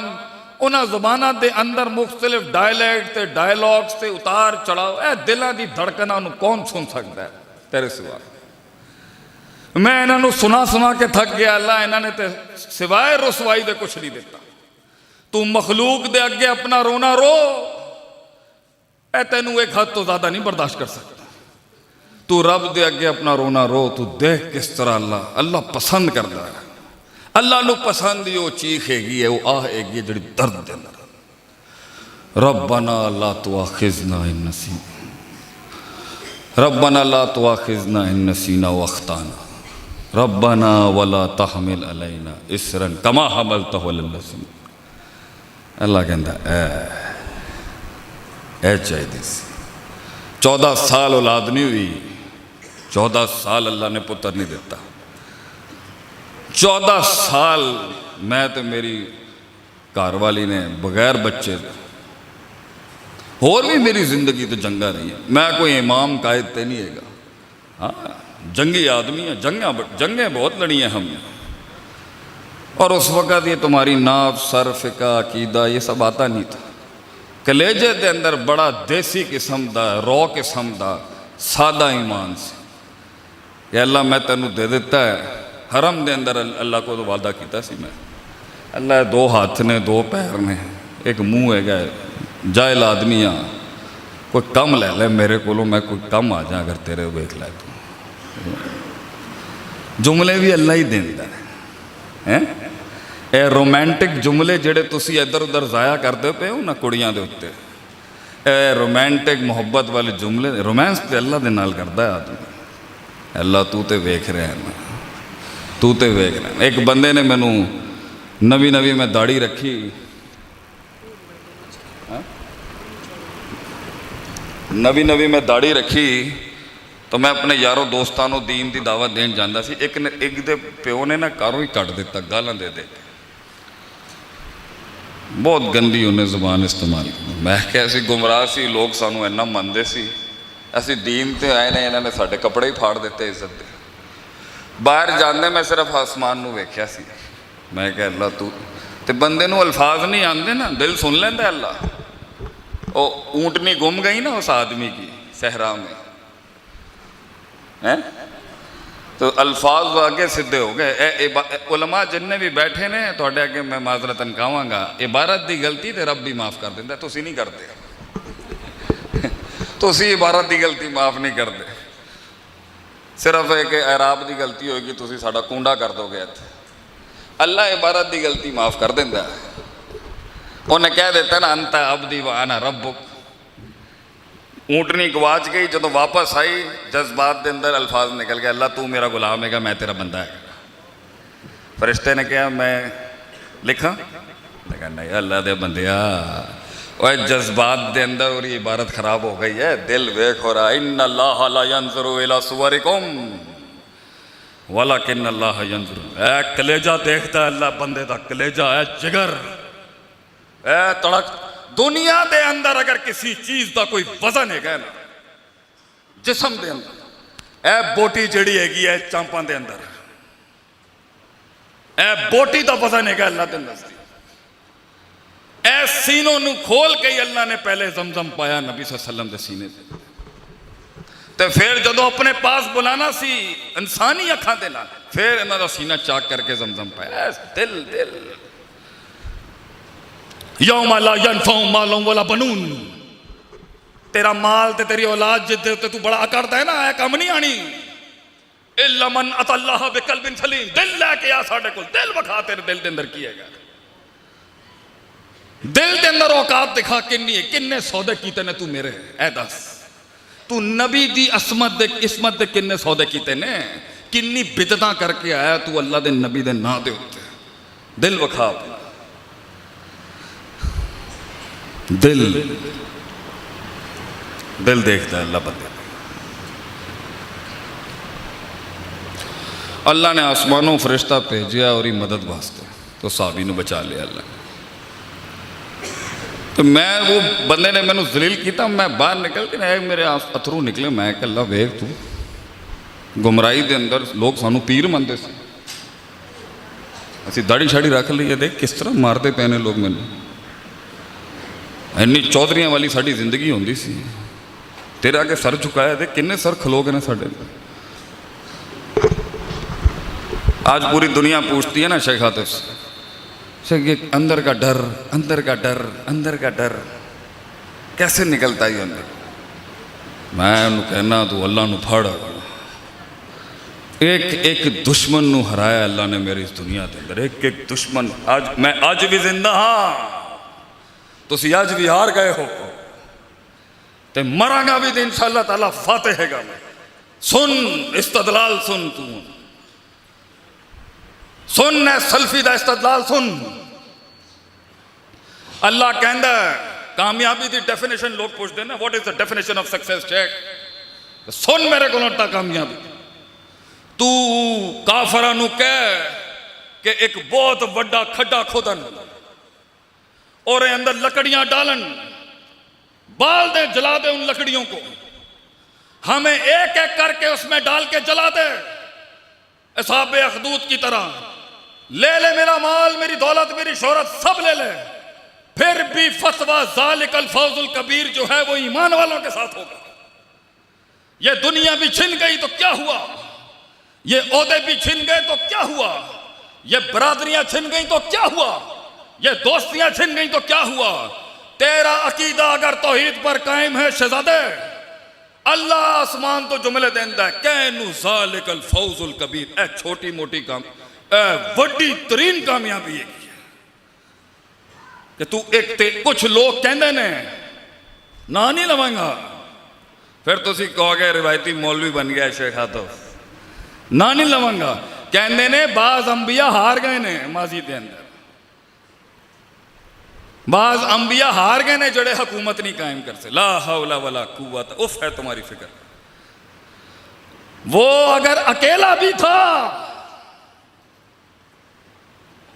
Speaker 1: उन्होंने जुबाना दे अंदर मुख्तलिफ डायलैक्ट ते डायलॉग्स ते उतार चढ़ाव, ए दिलों की धड़कना कौन सुन सकता है तेरे सिवा? मैं इन्हों सुना सुना के थक गया। अल्लाह इन्होंने तो सिवाय रुसवाई दे कुछ नहीं दिता। तू मखलूक दे अगे अपना रोना रो, ए तेनू एक हद तो ज्यादा नहीं बर्दाश्त कर सकता। तू रब दे अगे अपना रोना रो, तू देख किस तरह अल्लाह पसंद करता है। अल्लाह नू पसंद ही वो चीख हैगी है, वो आह हैगी है जिहड़ी दर्द दे अंदर। रब्बना ला तुआखिज़ना इन नसीना, रब्बना ला तुआखिज़ना इन नसीना व अख्ताना, रब्बना वला तहमिल अलैना इसरन कमा हमलतहु अलल लज़ीन। अल्लाह कहता ए चाहिए सी। 14 साल औलाद नहीं हुई, 14 साल अल्लाह ने पुत्र नहीं देता। 14 साल मैं तो मेरी घरवाली ने बगैर बच्चे, और भी मेरी जिंदगी तो जंगा रही है। मैं कोई इमाम कायद तो नहीं है, हाँ जंगी आदमी है, जंगें बहुत लड़ी हैं हमने। और उस वक़्त ये तुम्हारी नाफ सर फ़िक़ा अकीदा ये सब आता नहीं था। कलेजे के अंदर बड़ा देसी किस्म का रॉ किस्म का सादा ईमान से, या अल्लाह मैं तेनू दे दिता है। हरम के अंदर अल्लाह को तो वादा किया सी मैं, अल्लाह 2 हाथ ने 2 पैर ने एक मुँह है, जाहिल आदमी आ, कोई कम ले ले मेरे को, मैं कोई कम आ जा अगर तेरे वेख लै तू। जुमले भी अल्लाह ही देता है। ये रोमांटिक जुमले जिहड़े तुसी इधर उधर जाया करते पे हो ना कुड़ियां दे उत्ते, ए रोमांटिक मुहब्बत वाले जुमले, रोमांस तो अल्लाह दे नाल करदा है आदमी। अल्लाह तू तो वेख रहा है ना, तू तो वेख रहा है। एक बंदे ने मैनू नवी नवी मैं दाढ़ी रखी, नवी नवी मैं दाढ़ी रखी तो मैं अपने यारों दोस्तों को दीन की दावत देन जाता सी। एक दे प्यो ने ना घरों ही कट दिता गालां दे दे, बहुत गंदी उन्हें जुबान इस्तेमाल की। मैं क्या असी गुमराह सी, लोग सानू इन्ना मनते सी, असी दीन ते आए ने, इन्होंने साडे कपड़े ही फाड़ दिते इज्जत दे। बाहर जाते मैं सिर्फ आसमान नू वेख्या सी। मैं क्या अल्लाह तू ते बंदे नू अल्फाज नहीं आते ना, दिल सुन लेंदा अल्लाह। वो ऊँटनी गुम गई ना उस आदमी की सहरा में, हैं तो अल्फाज आगे सीधे हो गए। उलमा जिन्ने भी बैठे ने थोड़े अगे मैं माजरतन कहांगा, इबारत की गलती तो रब भी माफ़ कर देंदा, तुसी नहीं करते। तुसी इबारत की गलती माफ़ नहीं करते, सिर्फ एक एराब की गलती होगी, तुसी साडा कूंडा कर दोगे इत्थे। अल्लाह इबारत की गलती माफ़ कर देंदा। उन्हें कह देता ना अंत अब्दी व अना रब्बुक। ऊँटनी गवाच गई, जो वापस आई जज्बात के अंदर अल्फाज निकल गया, अल्लाह तू मेरा गुलाम है, मैं तेरा बंदा है। फरिश्ते ने कहा मैं लिखा, लगा नहीं अल्लाह दे बंदिया, और जज्बात के अंदर और इबारत खराब हो गई है। दिल वेख हो रहा, इन्ना अल्लाह ला यंजुरु इला सुवरिकुम वलाकिन अल्लाह यंजुरु, ए कलेजा देखता है अल्लाह बंदे का, कलेजा है जिगर ए तड़क। दुनिया के अंदर अगर किसी चीज़ का कोई वजन है ना जिसम के अंदर, ए बोटी जिहड़ी हैगी है चांपां के अंदर, ए बोटी का वजन है अल्लाह के नज़दीक। ए सीनों नू खोल के ही अल्लाह ने पहले जमजम पाया नबी सल्लल्लाहु अलैहि वसल्लम के सीने से, तो फिर जो अपने पास बुलाना सी इंसानी अखां दे नाल, फिर इन्हां दा सीना चाक करके जमजम पाया। दिल दिल यौम ला यनफउ मालुम वला बनून, तेरा माल ते तेरी औलाद जिद्दे ते तू बड़ा करता है ना, है कम नहीं आनी। इल्ला मन अतल्लाह बिकल्बिन सलीम, दिल लेके आ साडे कोल, दिल विखा तेरे दिल के अंदर की है, दिल के अंदर औकात दिखा किन्नी है, किन्ने सौदे कीते ने तू मेरे, ऐ दस तू नबी दी असमत दे किस्मत दे किन्ने सौदे कीते ने, किन्नी बिदतां करके आया तू अल्लाह दे नबी दे नां दे उत्ते। दिल विखा दिल दिल देखता है अल्लाह बंदे। अल्लाह ने आसमानों फरिश्ता भेजा और ही मदद वास्ते, तो साहबी ने बचा लिया अल्लाह। तो मैं वो बंदे ने मैंने जलील किया, मैं बाहर निकल के मेरे अथरू निकले। मैं कहा अल्लाह वेख तू गुमराही के अंदर लोग सानू पीर मनते थे, असी दाड़ी शाड़ी रख ली है, देख किस तरह मारते पे ने लोग मैनू। इन्नी चौधरियां वाली साड़ी जिंदगी होंदी सी, तेरे आगे सर झुकाया देख किन्ने सर खलोगे ने साडे। आज पूरी दुनिया पूछती है ना शेख आतिफ शेख, अंदर का डर, अंदर का डर, अंदर का डर कैसे निकलता है अंदर। मैं उन्हें कहना तू अल्लाह नू फड़। एक एक दुश्मन नू हराया अल्लाह ने मेरी इस दुनिया के अंदर, एक एक दुश्मन। आज मैं अज भी जिंदा हाँ, तुसी अज भी हार गए हो, ते मरांगा भी तो इंशाअल्लाह ताला फातेह हैगा। सुन इस्तदलाल, सुन तू सुन है सल्फी दा इस्तदलाल सुन। अल्लाह कहंदा कामयाबी की डेफिनेशन लोग पूछते ना, what is the definition of success Sheikh. सुन मेरे को कामयाबी, तू काफरा नू कह कि एक बहुत बड़ा खड्डा खोदन और अंदर लकड़ियां डालन, बाल दे, जला दे उन लकड़ियों को, हमें एक एक करके उसमें डाल के जला दे, असाब अखदूद की तरह। ले ले मेरा माल, मेरी दौलत, मेरी शोहरत सब ले ले, फिर भी फतवा ज़ालिकल फौजुल कबीर जो है वो ईमान वालों के साथ होगा। ये दुनिया भी छिन गई तो क्या हुआ, ये ओहदे भी छिन गए तो क्या हुआ, ये बरादरियां छिन गई तो क्या हुआ, ये दोस्तियां छिन गई तो क्या हुआ। तेरा अकीदा अगर तौहीद पर कायम है शहजादे, अल्लाह आसमान तो जुमले देंदा है, कैनु ज़ालिकल फौजुल कबीर। ए छोटी मोटी काम, ए वड्डी तरीन कामयाबी है कि तू एक ते कुछ लोग कहते ने ना नहीं लवांगा, फिर तुसी कहोगे रिवायती मौलवी बन गया शेख आतिफ, ना नहीं लवांगा। कहते ने बाज अंबिया हार गए ने माजी के अंदर, बाज अंबिया हार गए ने जड़े हुकूमत नहीं कायम कर से। ला हौला वला कुव्वत, उफ है तुम्हारी फिक्र। वो अगर अकेला भी था,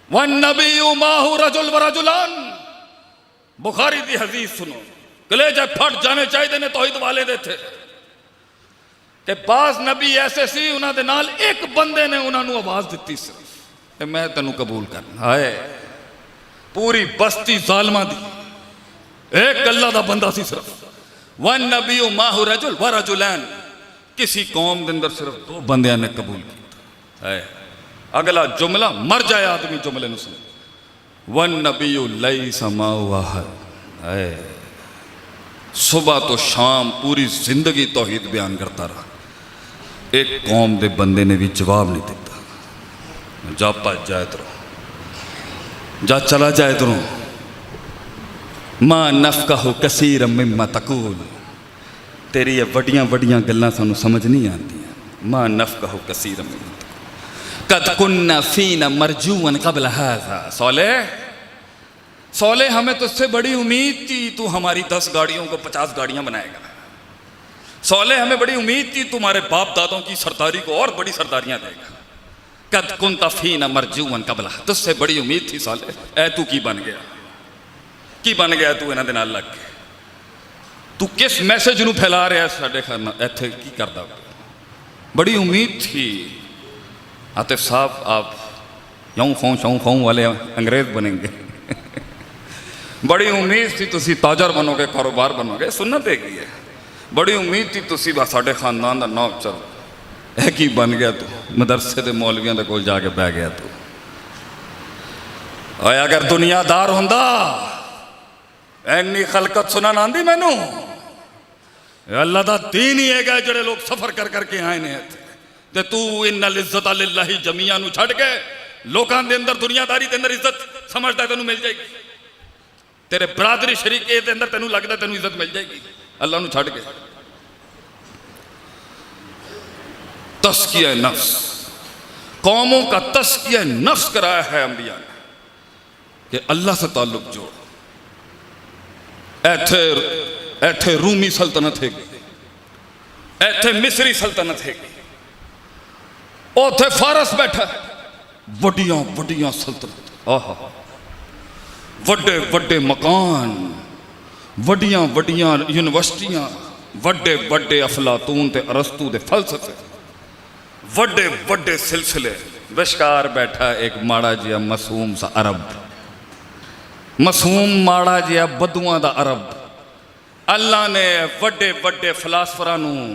Speaker 1: वन नबी माहू रजुल व रजुलान, बुखारी दी हदीस सुनो, कलेजे फट जाने चाहिए ने तौहीद वाले दे थे कि बाज नबी ऐसे सी, उन्होंने नाल एक बंदे ने उन्होंने आवाज दी सिर्फ, मैं तेनू कबूल करना। हाय पूरी बस्ती जालमा दी, एक अल्लाह दा बंदा सी सिर्फ। वन नबी माहू रजुल व रजुलान, किसी कौम के अंदर सिर्फ दो बंदियां ने कबूल किया। है अगला जुमला मर जाए आदमी जुमले नु सुन, वन नबी लैसा माहू अहद। सुबह तो शाम पूरी जिंदगी तौहीद बयान करता रहा, एक कौम के बंदे ने भी जवाब नहीं दिता। जा भज जाए तरो, जा चला जाए तरो। मां नफकाहु कसीर मिम्मा तकूल, तेरी ये वड्डियां वड्डियां गल्लां सानू समझ नहीं आती। मां नफकाहु कसीर मिम्मा कद कुन्ना फीना मरजूअन क़ब्ल हाज़ा। सौले सौले, हमें तुझसे बड़ी उम्मीद थी, तू हमारी 10 गाड़ियों को 50 गाड़ियां बनाएगा। सौले हमें बड़ी उम्मीद थी, तुम्हारे बाप दादों की सरदारी को और बड़ी सरदारियां देगा। कद कुन्ता फीना मरजूअन क़ब्ल, तुझसे बड़ी उम्मीद थी सौले। ऐ तू की बन गया, की बन गया तू इन्हां दे नाल लग के। तू किस मैसेज नू फैला रहा साडे खाना इत्थे की करदा। बड़ी उम्मीद थी आतिफ साहब, आप यूं खाऊं शौं खाऊं वाले अंग्रेज बनेंगे। बड़ी उम्मीद थी तुसी ताजर बनोगे, कारोबार बनोगे, सुन्नत एक ही है। बड़ी उम्मीद थी तुसी बस साडे खानदान का नाम चल। है की बन गया तू, मदरसे के मौलवियों के कोल जाके बह गया तू। और अगर दुनियादार होंदा इन्नी खलकत सुनन आंदी मैनू। अल्लाह दा दीन ही है जड़े लोग सफर कर करके आए ने, ते तू इन्नल इज्जत लिल्लाहि जमीआ नू छड़ के लोकां दे अंदर दुनियादारी के अंदर इज्जत समझदा तेनू मिल जाएगी। तेरे बरादरी शरीके के अंदर तेनू लगता तेनू इज्जत मिल जाएगी अल्लाह नू छड़ के। तस्किया नफ्स, कौमों का तस्किया नफ्स कराया है अंबिया ने कि अल्लाह से ताल्लुक जोड़। ऐथे इत्थे रूमी सल्तनत है, इत्थे मिस्री सल्तनत है, उथे फारस बैठा, वड्डियां वड्डियां सल्तनत, आहा वड्डे वड्डे मकान, वड्डियां वड्डियां यूनिवर्सिटियां, वड्डे वड्डे अफलातून ते अरस्तू दे फलसफे, वड्डे वड्डे सिलसिले। विशकार बैठा एक माड़ा जिहा मासूम सा अरब, मासूम माड़ा जिहा बदुआं दा अरब। अल्लाह ने वड्डे वड्डे फिलासफरां नूं,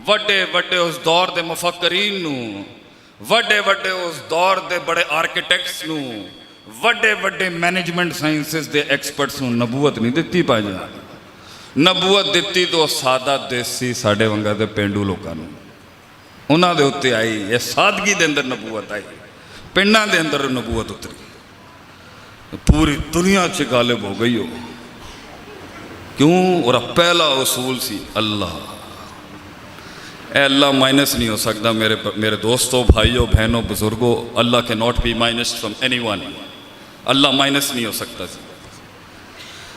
Speaker 1: वड्डे वड्डे उस दौर दे मुफक्करीन नूं, वड्डे वड्डे उस दौर दे बड़े आर्किटेक्ट्स नूं, वड्डे वड्डे मैनेजमेंट साइंसिस दे एक्सपर्ट्स नूं नबूवत नहीं दित्ती भाईजान। नबूवत दित्ती तो सादा देसी साडे वंगा दे पेंडू लोकां नूं, उन्हां दे उत्ते आई। ये सादगी दे अंदर नबूवत आई, पिंडां दे अंदर नबूवत उतरी, पूरी दुनिया च गालिब हो गई हो। क्यों? और पहला उसूल सी अल्लाह। अल्लाह माइनस नहीं हो सकता मेरे दोस्तों, भाइयों, बहनों, बुजुर्गों। अल्लाह के not be minus from anyone. Allah minus नहीं हो सकता।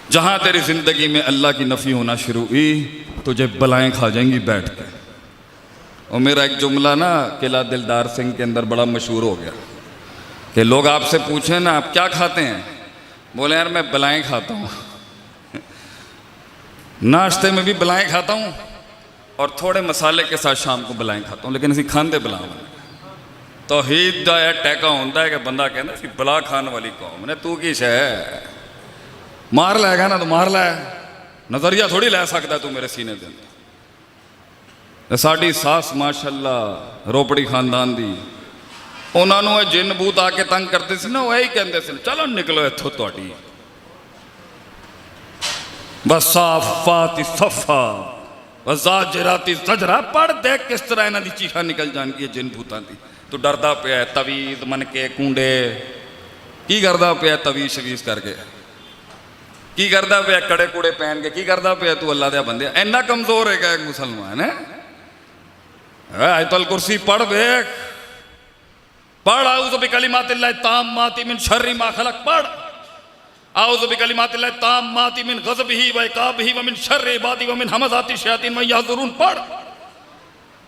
Speaker 1: जहाँ तेरी ज़िंदगी में अल्लाह की नफ़ी होना शुरू हुई, तुझे बलाएं खा जाएंगी बैठ के। और मेरा एक जुमला ना किला दिलदार सिंह के अंदर बड़ा मशहूर हो गया कि लोग आपसे पूछें ना आप क्या खाते हैं, बोले यार मैं बलाएं खाता हूँ, नाश्ते में भी बलाएं खाता हूँ और थोड़े मसाले के साथ शाम को बलाएं खाता हूँ, लेकिन असी खाते बला। तौहीद दा यह टैका होता है कि बंदा कहना सी बला खाने वाली कौम ने, तू की शै मार लैगा ना तो मार लै, नज़रिया थोड़ी लै सकता तू मेरे सीने दे। साड़ी सास माशाअल्लाह रोपड़ी खानदान दी, उन्होंने जिन बूत आके तंग करते सी ना, वही कहते थे चलो निकलो इत्थों तुहाडी बस साफाती सफा वज़ाजराती ज़जरा। पढ़ देख किस तरह इन्हां दी चीखा निकल जाएगी जिन भूतां दी। तू डरदा पिया तवीज़ मन के कूंडे, की करदा पिया तवीज़ शवीज़ करके, की करदा पिया कड़े कूड़े पहन के, की करदा पिया तू अल्लाह दे बंदे। इन्ना कमज़ोर है एक मुसलमान है। आयतुल कुर्सी पढ़ वेख, पढ़ आऊज़ु बिकलिमातिल्लाहि ताम्माति मिन शर्रि मा खलक। पढ़ आऊज़ु बिकलिमातिल्लाहि ताम्माति मिन ग़ज़बिही व इक़ाबिही व मिन शर्रि इबादी व मिन हमाज़ाति शयातीन व यहज़ुरून। पढ़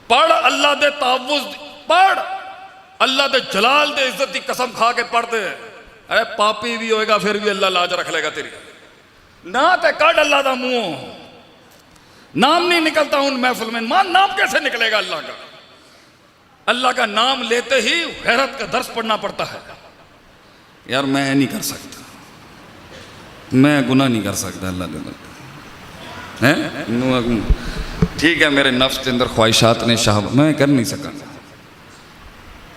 Speaker 1: पढ़ अल्लाह दे तावुज़, पढ़ अल्लाह दे जलाल दे इज्जत की कसम खा के पढ़ दे। अरे पापी भी होएगा फिर भी अल्लाह लाज रख लेगा तेरी। ना ते कढ़ अल्लाह दा मुंह, नाम नहीं निकलता उन महफिल में। मान नाम कैसे निकलेगा अल्लाह का? अल्लाह का नाम लेते ही गैरत का दर्स पढ़ना पड़ता है। यार मैं नहीं कर सकता, मैं गुनाह नहीं कर सकता अल्लाह है। ठीक है मेरे नफ्स के अंदर ख्वाहिशात ने शाह, मैं कर नहीं सका।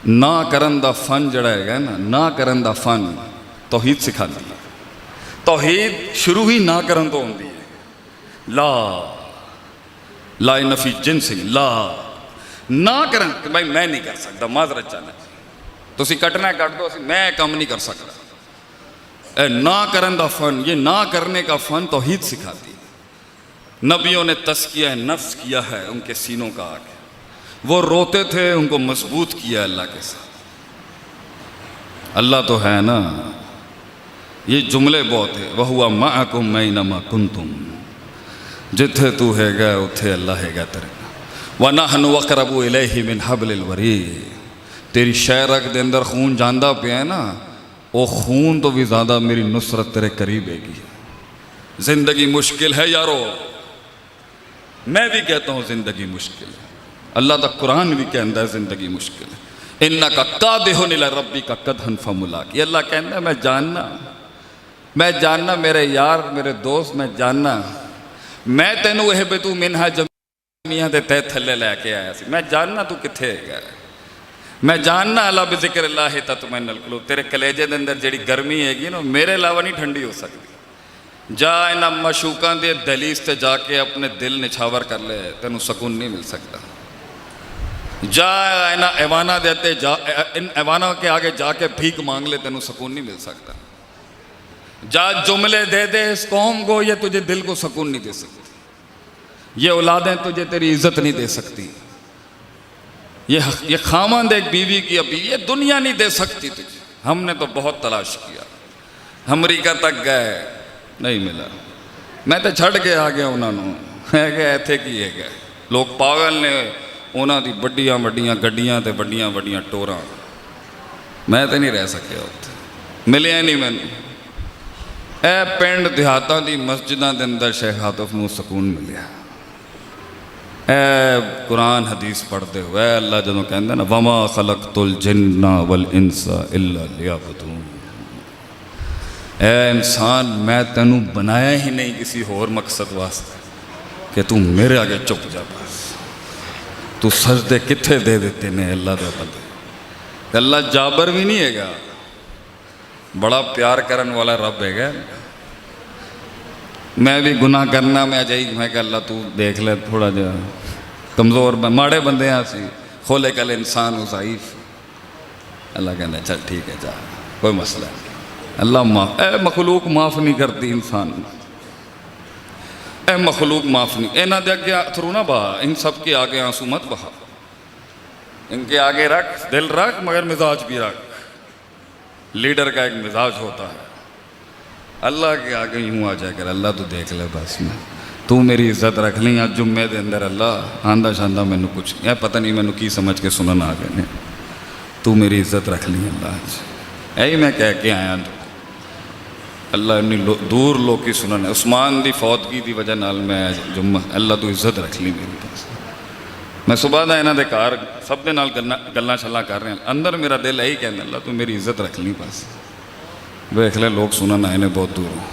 Speaker 1: ना करन दा फन जड़ा है ना, ना करन दा फन तौहीद सिखाती है। तौहीद शुरू ही ना करन तो होती है। ला नफी जिनसी ला ना करन कि भाई मैं नहीं कर सकता, माजरत चाहना तुसी कटना है कट दो, मैं काम नहीं कर सकता। ना करन दा फन, ये ना करने का फन तौहीद सिखाती है। नबियों ने तस्किया नफ्स किया है उनके सीनों का आके, वो रोते थे उनको मजबूत किया अल्लाह के साथ। अल्लाह तो है ना, ये जुमले बहुत है। वह हुआ माअकुम मैनमा कुंतुम, जिथे तू हैगा उथे अल्लाह हैगा तेरे। व नहनु अक़रबु इलैहि मिन हब्लिल वरीद। तेरी शहरक दे अंदर खून जांदा पिया है ना, वो खून तो भी ज़्यादा मेरी नुसरत तेरे करीब हैगी। ज़िंदगी मुश्किल है यारो, मैं भी कहता हूँ ज़िंदगी मुश्किल है। अल्लाह का कुरान भी कहता है ज़िंदगी मुश्किल है। इन्नका कादिहुन इला रब्बिका कदहन फमुलाक़ी। अल्लाह कहता है मैं जानना मेरे यार मेरे दोस्त, मैं जानना मैं तेनू वह बेतू मिनहा जमीया दे तह थले लैके आया सी। मैं जानना तू कित्थे है, मैं जानना अला बिज़िक्रिल्लाहि तत्मइन्नुल क़ुलूब। तेरे कलेजे के अंदर जी गर्मी हैगी ना, मेरे अलावा नहीं ठंडी हो सकती। जा इन्हां मशूकां दे दहलीज़ ते जाके अपने दिल निछावर कर ले, तेनू सुकून नहीं मिल सकता। जा इन्हां ऐवाना देते जा, इन ऐवाना के आगे जाके भीख मांग ले, तेनू सुकून नहीं मिल सकता। जा जुमले दे दे इस कौम को, ये तुझे दिल को सुकून नहीं दे सकती। ये औलादें तुझे तेरी इज्जत नहीं दे सकती। ये खामंद एक बीवी की अभी ये दुनिया नहीं दे सकती तुझे। हमने तो बहुत तलाश किया, अमरीका तक गए नहीं मिला, मैं तो छड़ के आ गया उन्होंने, मैं क्या इत्थे की है, लोग पागल ने, उन्होंने वड्डियां वड्डियां गड्डियां ते वड्डियां वड्डियां टोरां, मैं तो नहीं रह सकिया उत्थे, मिलिया नहीं मैनू। ए पिंड देहातां दी मस्जिदां दे अंदर शेख आतिफ नूं सकून मिलिया। ए कुरान हदीस पढ़ते हुए अल्लाह जो कहते ना वमा खलक़तुल जिन्ना वल इंसा इल्ला लियअबुदून, ए इंसान मैं तेनू बनाया ही नहीं किसी होर मकसद वास्ते कि तू मेरे आगे चुप जा, बस तू सजदे कित्थे दे देते ने अल्लाह दे बंदे। अल्लाह जाबर भी नहीं हैगा, बड़ा प्यार करने वाला रब हैगा। मैं भी गुनाह करना, मैं जाई मैं कह अल्लाह तू देख ले, थोड़ा जा कमज़ोर माड़े बंदे हैं असी, खोले कल इंसान ज़ईफ़। अल्लाह कहना चल ठीक है जा, कोई मसला नहीं। अल्लाह माफ़, ए मखलूक माफ़ नहीं करती इंसान, ए मखलूक माफ़ नहीं। इन्हों के अगे अथरू ना बहा, इन सब के आगे आंसू मत बहा, इनके आगे रख, दिल रख मगर मिजाज भी रख। लीडर का एक मिजाज होता है, अल्लाह के आगे यूँ आ जाए कर अल्लाह तू देख ले बस, मैं तू मेरी इज्जत रख ली। आज जुम्मे के अंदर अल्लाह आंदा शांदा मैनू कुछ नहीं पता नहीं, मैनू की समझ के सुनन आ गए ने, तू मेरी इज्जत रख ली अल्लाह। यही मैं कह के आया, अल्लाह इन्नी दूर लोग की सुनन। उस्मान की फौतगी की वजह नाल मैं जुम्मा, अल्लाह तू इज्जत रख ली मेरी बस। मैं सुबह का इन्हों के घर सब के नाल गल्लां शल्लां कर रहा, अंदर मेरा दिल यही कहना अल्लाह तू मेरी इज्जत रख ली बस। वेख ले लोग सुनन आए ने बहुत दूरों,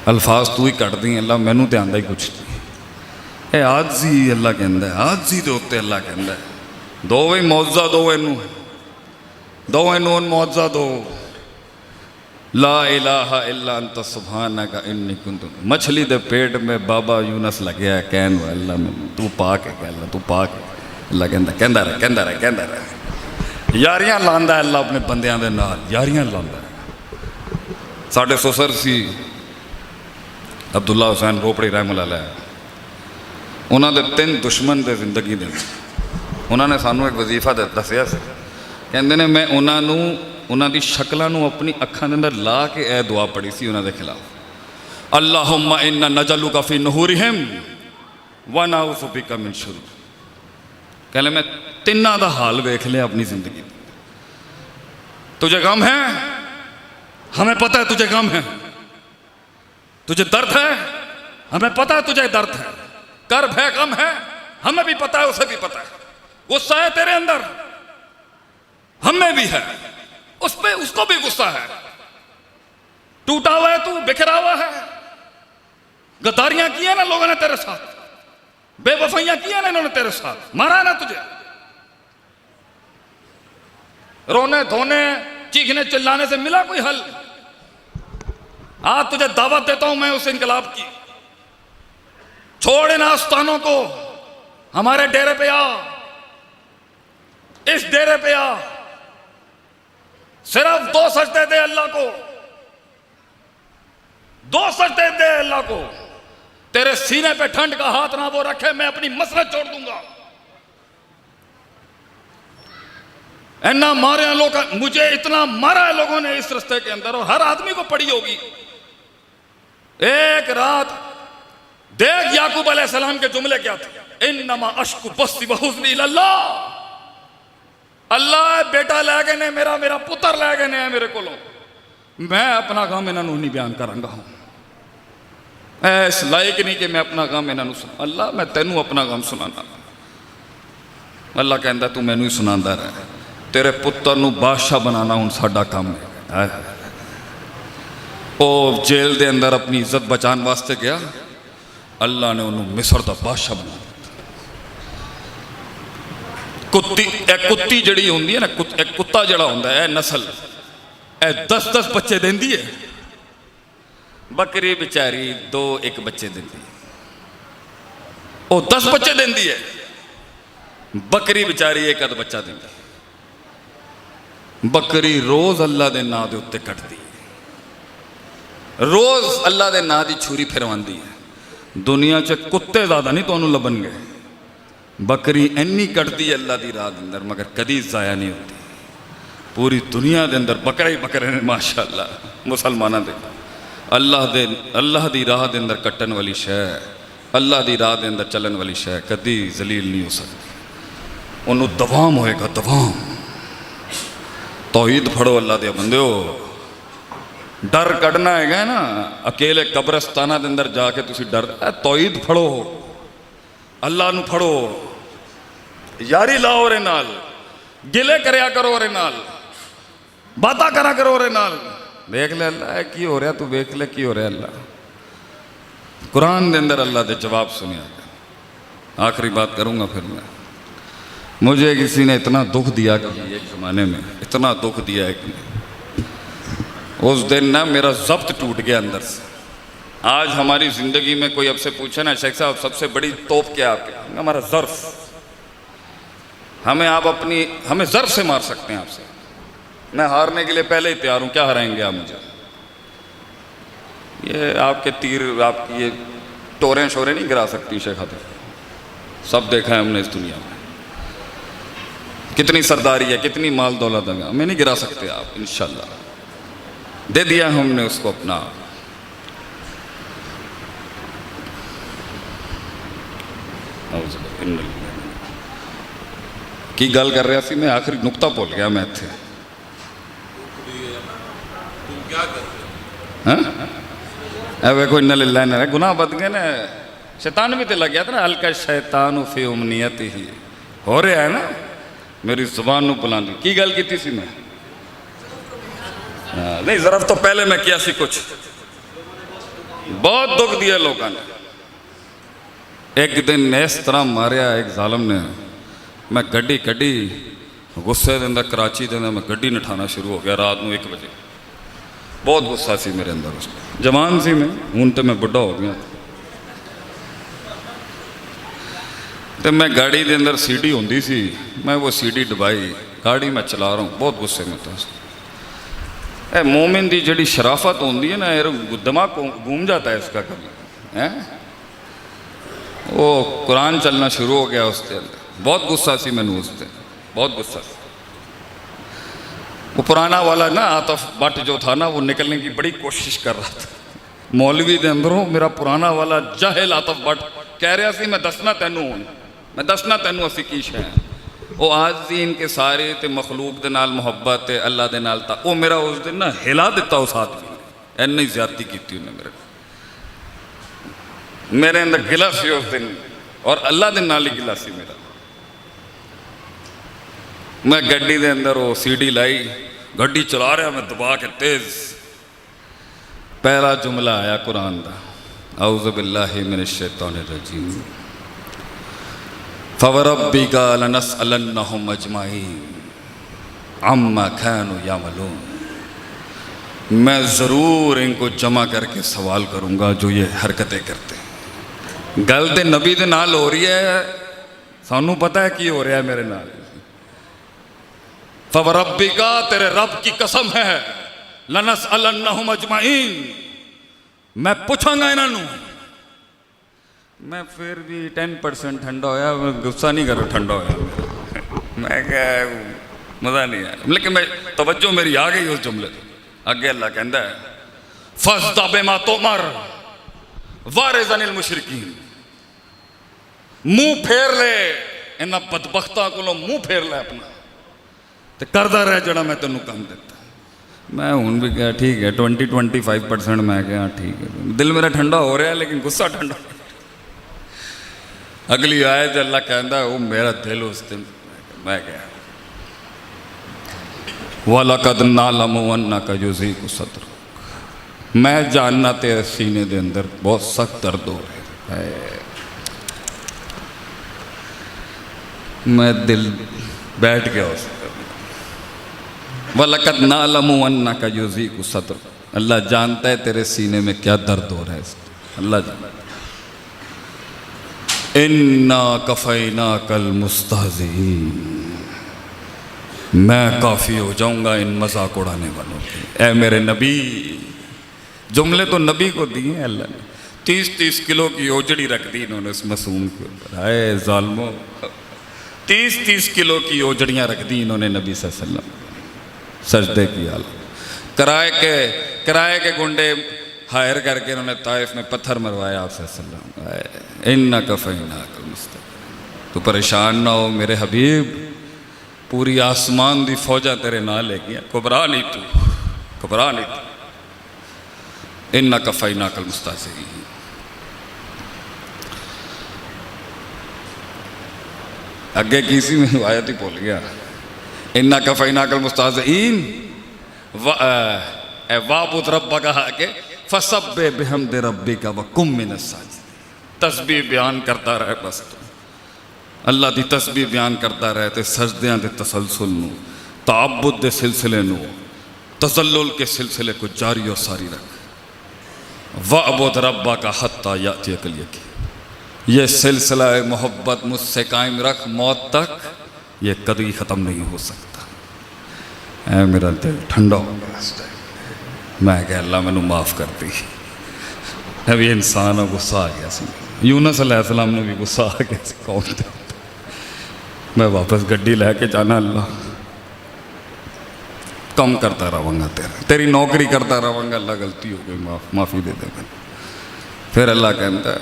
Speaker 1: अल्फाज तू ही कट दी अल्लाह, मैनू तो आंदा ही कुछ नहीं। ये आजी अल्लाह कहता है, आजी के उत्ते अल्लाह कहता है दो भी मौजा दो इनू, दो इनू मौजा दो। ला इलाहा इल्ला अंत सुब्हानका इन्नी कुन्तु। मछली दे पेट में बाबा यूनस लग्या है कहन अल्लाह मैनू तू पा के कह अल्लाह तू पा के। अल्लाह कहता रहे कहता रहे कहता रहे, यारियां लांदा अल्लाह अपने बंदियां दे नाल, यारियां लांदा। साढ़े सुसर सी अब्दुल्ला हुसैन रोपड़ी रहमतुल्लाह अलैह, उन्होंने 3 दुश्मन दे जिंदगी दे, उन्होंने सानू एक वजीफा दसिया, कहते ने मैं उन्होंने शक्लों अपनी अखां के अंदर ला के यह दुआ पढ़ी सी उन्होंने खिलाफ, अल्लाहुम्मा इन्ना नजलुका फी नुहुरिहिम व नऊज़ु बिका मिन शुरूर। कहले मैं तिन्ना दा हाल वेख लिया अपनी जिंदगी, तुझे गम है, हमें पता है तुझे गम है, तुझे दर्द है, हमें पता है तुझे दर्द है, कर्ब है गम है, हमें भी पता है उसे भी पता है, गुस्सा है तेरे अंदर हमें भी है, उस पे उसको भी गुस्सा है, टूटा हुआ है तू, बिखरा हुआ है, गद्दारियां की है ना लोगों ने तेरे साथ, बेवफाइयां की है ना इन्होंने तेरे साथ, मारा ना तुझे, रोने धोने चीखने चिल्लाने से मिला कोई हल? आज तुझे दावत देता हूं मैं उस इनकलाब की, छोड़ इन आस्थानों को, हमारे डेरे पे आ, इस डेरे पे आ, सिर्फ 2 सजदे दे अल्लाह को, 2 सजदे दे अल्लाह को, तेरे सीने पे ठंड का हाथ ना वो रखे, मैं अपनी मसरत छोड़ दूंगा। इतना मारे लोग, मुझे इतना मारा है लोगों ने इस रास्ते के अंदर, और हर आदमी को पड़ी होगी। एक रात देख याकूब अलैहिस्सलाम के जुमले क्या थे, इन्नमा अश्कु बस्ती व हुज़्नी इलल्लाह, अल्लाह बेटा लै गए ने मेरा, मेरा पुत्र लै गए ने मेरे को, मैं अपना गम इन्हों नहीं बयान करांगा हूं, इस लायक नहीं कि मैं अपना गम इन्हों सुना। अल्लाह मैं तेनू अपना गम सुनाना, अल्लाह कहता तू मैनू ही सुनांदा रह, तेरे पुत्र नू बादशाह बनाना हुण साडा काम है। ओ जेल दे अंदर अपनी इज्जत बचाने वास्ते गया, अल्लाह ने उन्होंने मिस्र का बादशाह बना दिया। कुत्ती जड़ी होंगी है ना, एक कुत्ता जड़ा होंदा है नस्ल, 10-10 बच्चे देंदी है, बकरी बेचारी 2-1 बच्चे देंदी, वो 10 बच्चे देंदी है, बकरी बेचारी 1 बच्चा देंदी। बकरी रोज अल्लाह के नां के उत्ते कटती है, रोज अल्लाह के नां की छुरी फिरवाती है। दुनिया च कुत्ते ज़्यादा नहीं तुहानू लभणगे, बकरी इन्नी कटती है अल्लाह की राह के अंदर, मगर कभी ज़ाया नहीं होती। पूरी दुनिया के अंदर बकरे ही बकरे ने माशाअल्लाह मुसलमानों के, अल्लाह दी राह दे अंदर कट्टन वाली शै, अल्लाह दी राह दे अंदर चलन वाली शै कदी जलील नहीं हो सकती। उन्होंने दवाम होएगा, दवाम। तौहीद फड़ो अल्लाह दे बंदे, डर कढ़ना है ना अकेले कब्रस्ताना के अंदर जाके तुसी डर, तौहीद फड़ो, अल्लाह नू फड़ो, यारी लाओ रे नाल, गिले करया करो रे नाल, बाता करा करो रे नाल। देख ले अल्लाह की हो रहा, तू देख ले की हो रहा अल्लाह। कुरान के अंदर अल्लाह के जवाब सुनिया। आखिरी बात करूँगा फिर मैं। मुझे किसी ने इतना दुख दिया कि एक ज़माने में इतना दुख दिया है कि उस दिन ना मेरा ज़ब्त टूट गया अंदर से। आज हमारी ज़िंदगी में कोई आपसे पूछे ना शेख साहब सबसे बड़ी तोप क्या आपके, हमारा ज़र्फ़, हमें ज़र्फ़ से मार सकते हैं आपसे। मैं हारने के लिए पहले ही तैयार हूँ, क्या हराएंगे आप मुझे? ये आपके तीर, आपकी ये टोरें शोरें नहीं गिरा सकती शेख हाथी। सब देखा है हमने इस दुनिया में, कितनी सरदारी है, कितनी माल दौलत है, हमें नहीं गिरा सकते आप। इंशाल्लाह दे दिया हमने उसको अपना। की गल कर रहा सी मैं, आखिरी नुकता भूल गया मैं इत्थे। वेखो इन्ना लिल्ला इन्ना गुनाह बद गए ना, शैतान भी तो लग गया था ना, हल्का शैतान फी उमनियत ही हो रहा है ना, मेरी जुबान नू बुलांदी। की गल की सी मैं? नहीं ज़रफ़ तो पहले मैं किया सी कुछ, बहुत दुख दिया लोगों ने। एक दिन इस तरह मारिया एक जालम ने, मैं गड्डी कड्डी गुस्से के अंदर कराची के अंदर मैं गड्डी नठाना शुरू हो गया रात को 1 बजे। बहुत गुस्सा सी मेरे अंदर उस पर। जवान सी मैं, हूँ तो मैं बुढ़ा हो गया। तो मैं गाड़ी के अंदर सीडी होंदी सी, मैं वो सीडी दबाई, गाड़ी मैं चला रहा हूँ, बहुत गुस्से में था। ए मोमिन की जी शराफत होती है ना, दिमाग घूम जाता है इसका कभी है। वो कुरान चलना शुरू हो गया उसके अंदर। बहुत गुस्सा सी मैनू उस दिन, बहुत गुस्सा सी। वो पुराना वाला ना आतफ बट जो था ना, वो निकलने की बड़ी कोशिश कर रहा था मौलवी के अंदरों। मेरा पुराना वाला जाहिल आतफ बट कह रहा सी मैं दसना तेनू, मैं दसना तेनू असी की शै। वो आज भी इनके सारे ते मखलूक दे नाल मुहब्बत है, अल्लाह दे नाल था। वो मेरा उस दिन ना हिला दिता उस आदमी ने, इन्नी ज्यादती की उन्हें मेरे अंदर गिला सी उस दिन, और अल्लाह दे नाल ही गिला सी मेरा। मैं गड्डी दे अंदर वो सीडी लाई, गड्डी चला रहा मैं दबा के तेज। पहला जुमला आया कुरान का, औज़ु बिल्लाहि मिनश शैतानिर रजीम, फ़वरब्बिका लनस्अलन्नहुम अजमाईन अम्मा कानू यामलून। मैं ज़रूर इनको जमा करके सवाल करूँगा जो ये हरकतें करते हैं। गल तो नबी दे नाल हो रही है, सानू पता है की हो रहा है मेरे नाल। फ़वरब्बिका, तेरे रब की कसम है, लनस्अलन्नहुम अजमाईन, मैं पूछांगा इन्हों। मैं फिर भी 10% ठंडा होया, मैं गुस्सा नहीं करो ठंडा होया। मैं क्या मज़ा नहीं आया, लेकिन मैं तवज्जो मेरी आ गई उस जुमले से। अगे अल्लाह कहता है फज़दा बिमा तुमर वारिज़निल मुशरिकीन, मुँह फेर ले इन्हां बदबख्तां कोलों, मुँह फेर ले अपना ते करदा रह जड़ा मैं तेनों काम देता। मैं हूँ भी क्या ठीक है 20-25%। मैं क्या ठीक है, दिल मेरा ठंडा हो रहा है लेकिन गुस्सा ठंडा। अगली आयत अल्लाह कहता है वो मेरा दिल उस दिन, मैं क्या वलक़द नअलमु अन्नका युज़ीक़ु सद्रुक, मैं जानना तेरे सीने के अंदर बहुत सख्त दर्द हो रहा है। मैं दिल बैठ गया उस वलक़द नअलमु अन्नका युज़ीक़ु सद्रुक। अल्लाह जानता है तेरे सीने में क्या दर्द हो रहा है, अल्लाह जानता है। इन्ना कफ़ैनाकल मुस्तहज़ीन, मैं काफ़ी हो जाऊँगा इन मजाक उड़ाने वालों के। ऐ मेरे नबी, जुमले तो नबी को दिए हैं अल्लाह ने। 30-30 किलो की ओजड़ी रख दी इन्होंने उस मासूम के ऊपर। हाय ज़ालिमो, 30-30 किलो की ओजड़ियाँ रख दी इन्होंने नबी सल्लल्लाहु अलैहि वसल्लम। सजदे की हालत, किराए के गुंडे हायर करके उन्होंने ताइफ में पत्थर मरवाया आपसे सल्लम। इन्ना कफ़ैना कल मुस्तक़ीम, तू परेशान ना हो मेरे हबीब, पूरी आसमान दी फौजा तेरे नाल लेगी, घबरा नहीं तू, घबरा नहीं तू। इन्ना कफ़ैना कल मुस्तहज़िईन। अगे की सी मैं आयत ही भूल गया। इन्ना कफ़ैना कल मुस्तहज़िईन वाबुद रब्बक कहा के फसब्बे बिहम्दि रब्बिका व कुम मिनस साजिदीन। तस्बीह बयान करता रहे, बस अल्लाह दी तस्बीह बयान करता रहे ते सजदियां दे तसलसल नू, ताअब्बुद दे सिलसिले नू, तज़ल्लुल के सिलसिले को जारी और सारी रख। वअबुद रब्बका हत्ता यातियकल यकीन, ये सिलसिला मोहब्बत मुझसे कायम रख मौत तक, ये कभी ख़त्म नहीं हो सकता। ऐ मेरा दिल ठंडा हो गया। मैं क्या अल्लाह मैनू माफ़ कर दी। अभी इंसान को गुस्सा आ गया सी, यूनुस अलैहिस्सलाम ने भी गुस्सा आ गया सी, कौन थे मैं वापस गड्डी लैके जाना, अल्लाह कम करता रहूँगा, तेरी नौकरी करता रहूँगा, अल्लाह गलती हो गई माफ़ी दे दे मैंने। फिर अल्लाह कहता है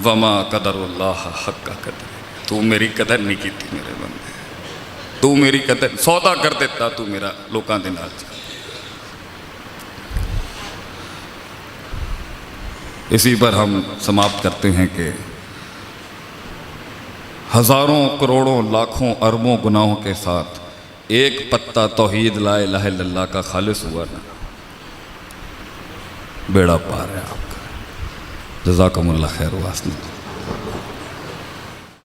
Speaker 1: वमा कदरुल्लाह हक्का कदर, तू मेरी कदर नहीं की थी मेरे बंदे, तू मेरी कदर सौदा कर देता, तू मेरा लोगों के नाल। इसी पर हम समाप्त करते हैं कि हज़ारों करोड़ों लाखों अरबों गुनाहों के साथ एक पत्ता तौहीद ला इलाहा इल्लल्लाह का खालिस हुआ ना, बेड़ा पार है आपका। जज़ाकुमुल्लाह खैर व हसन।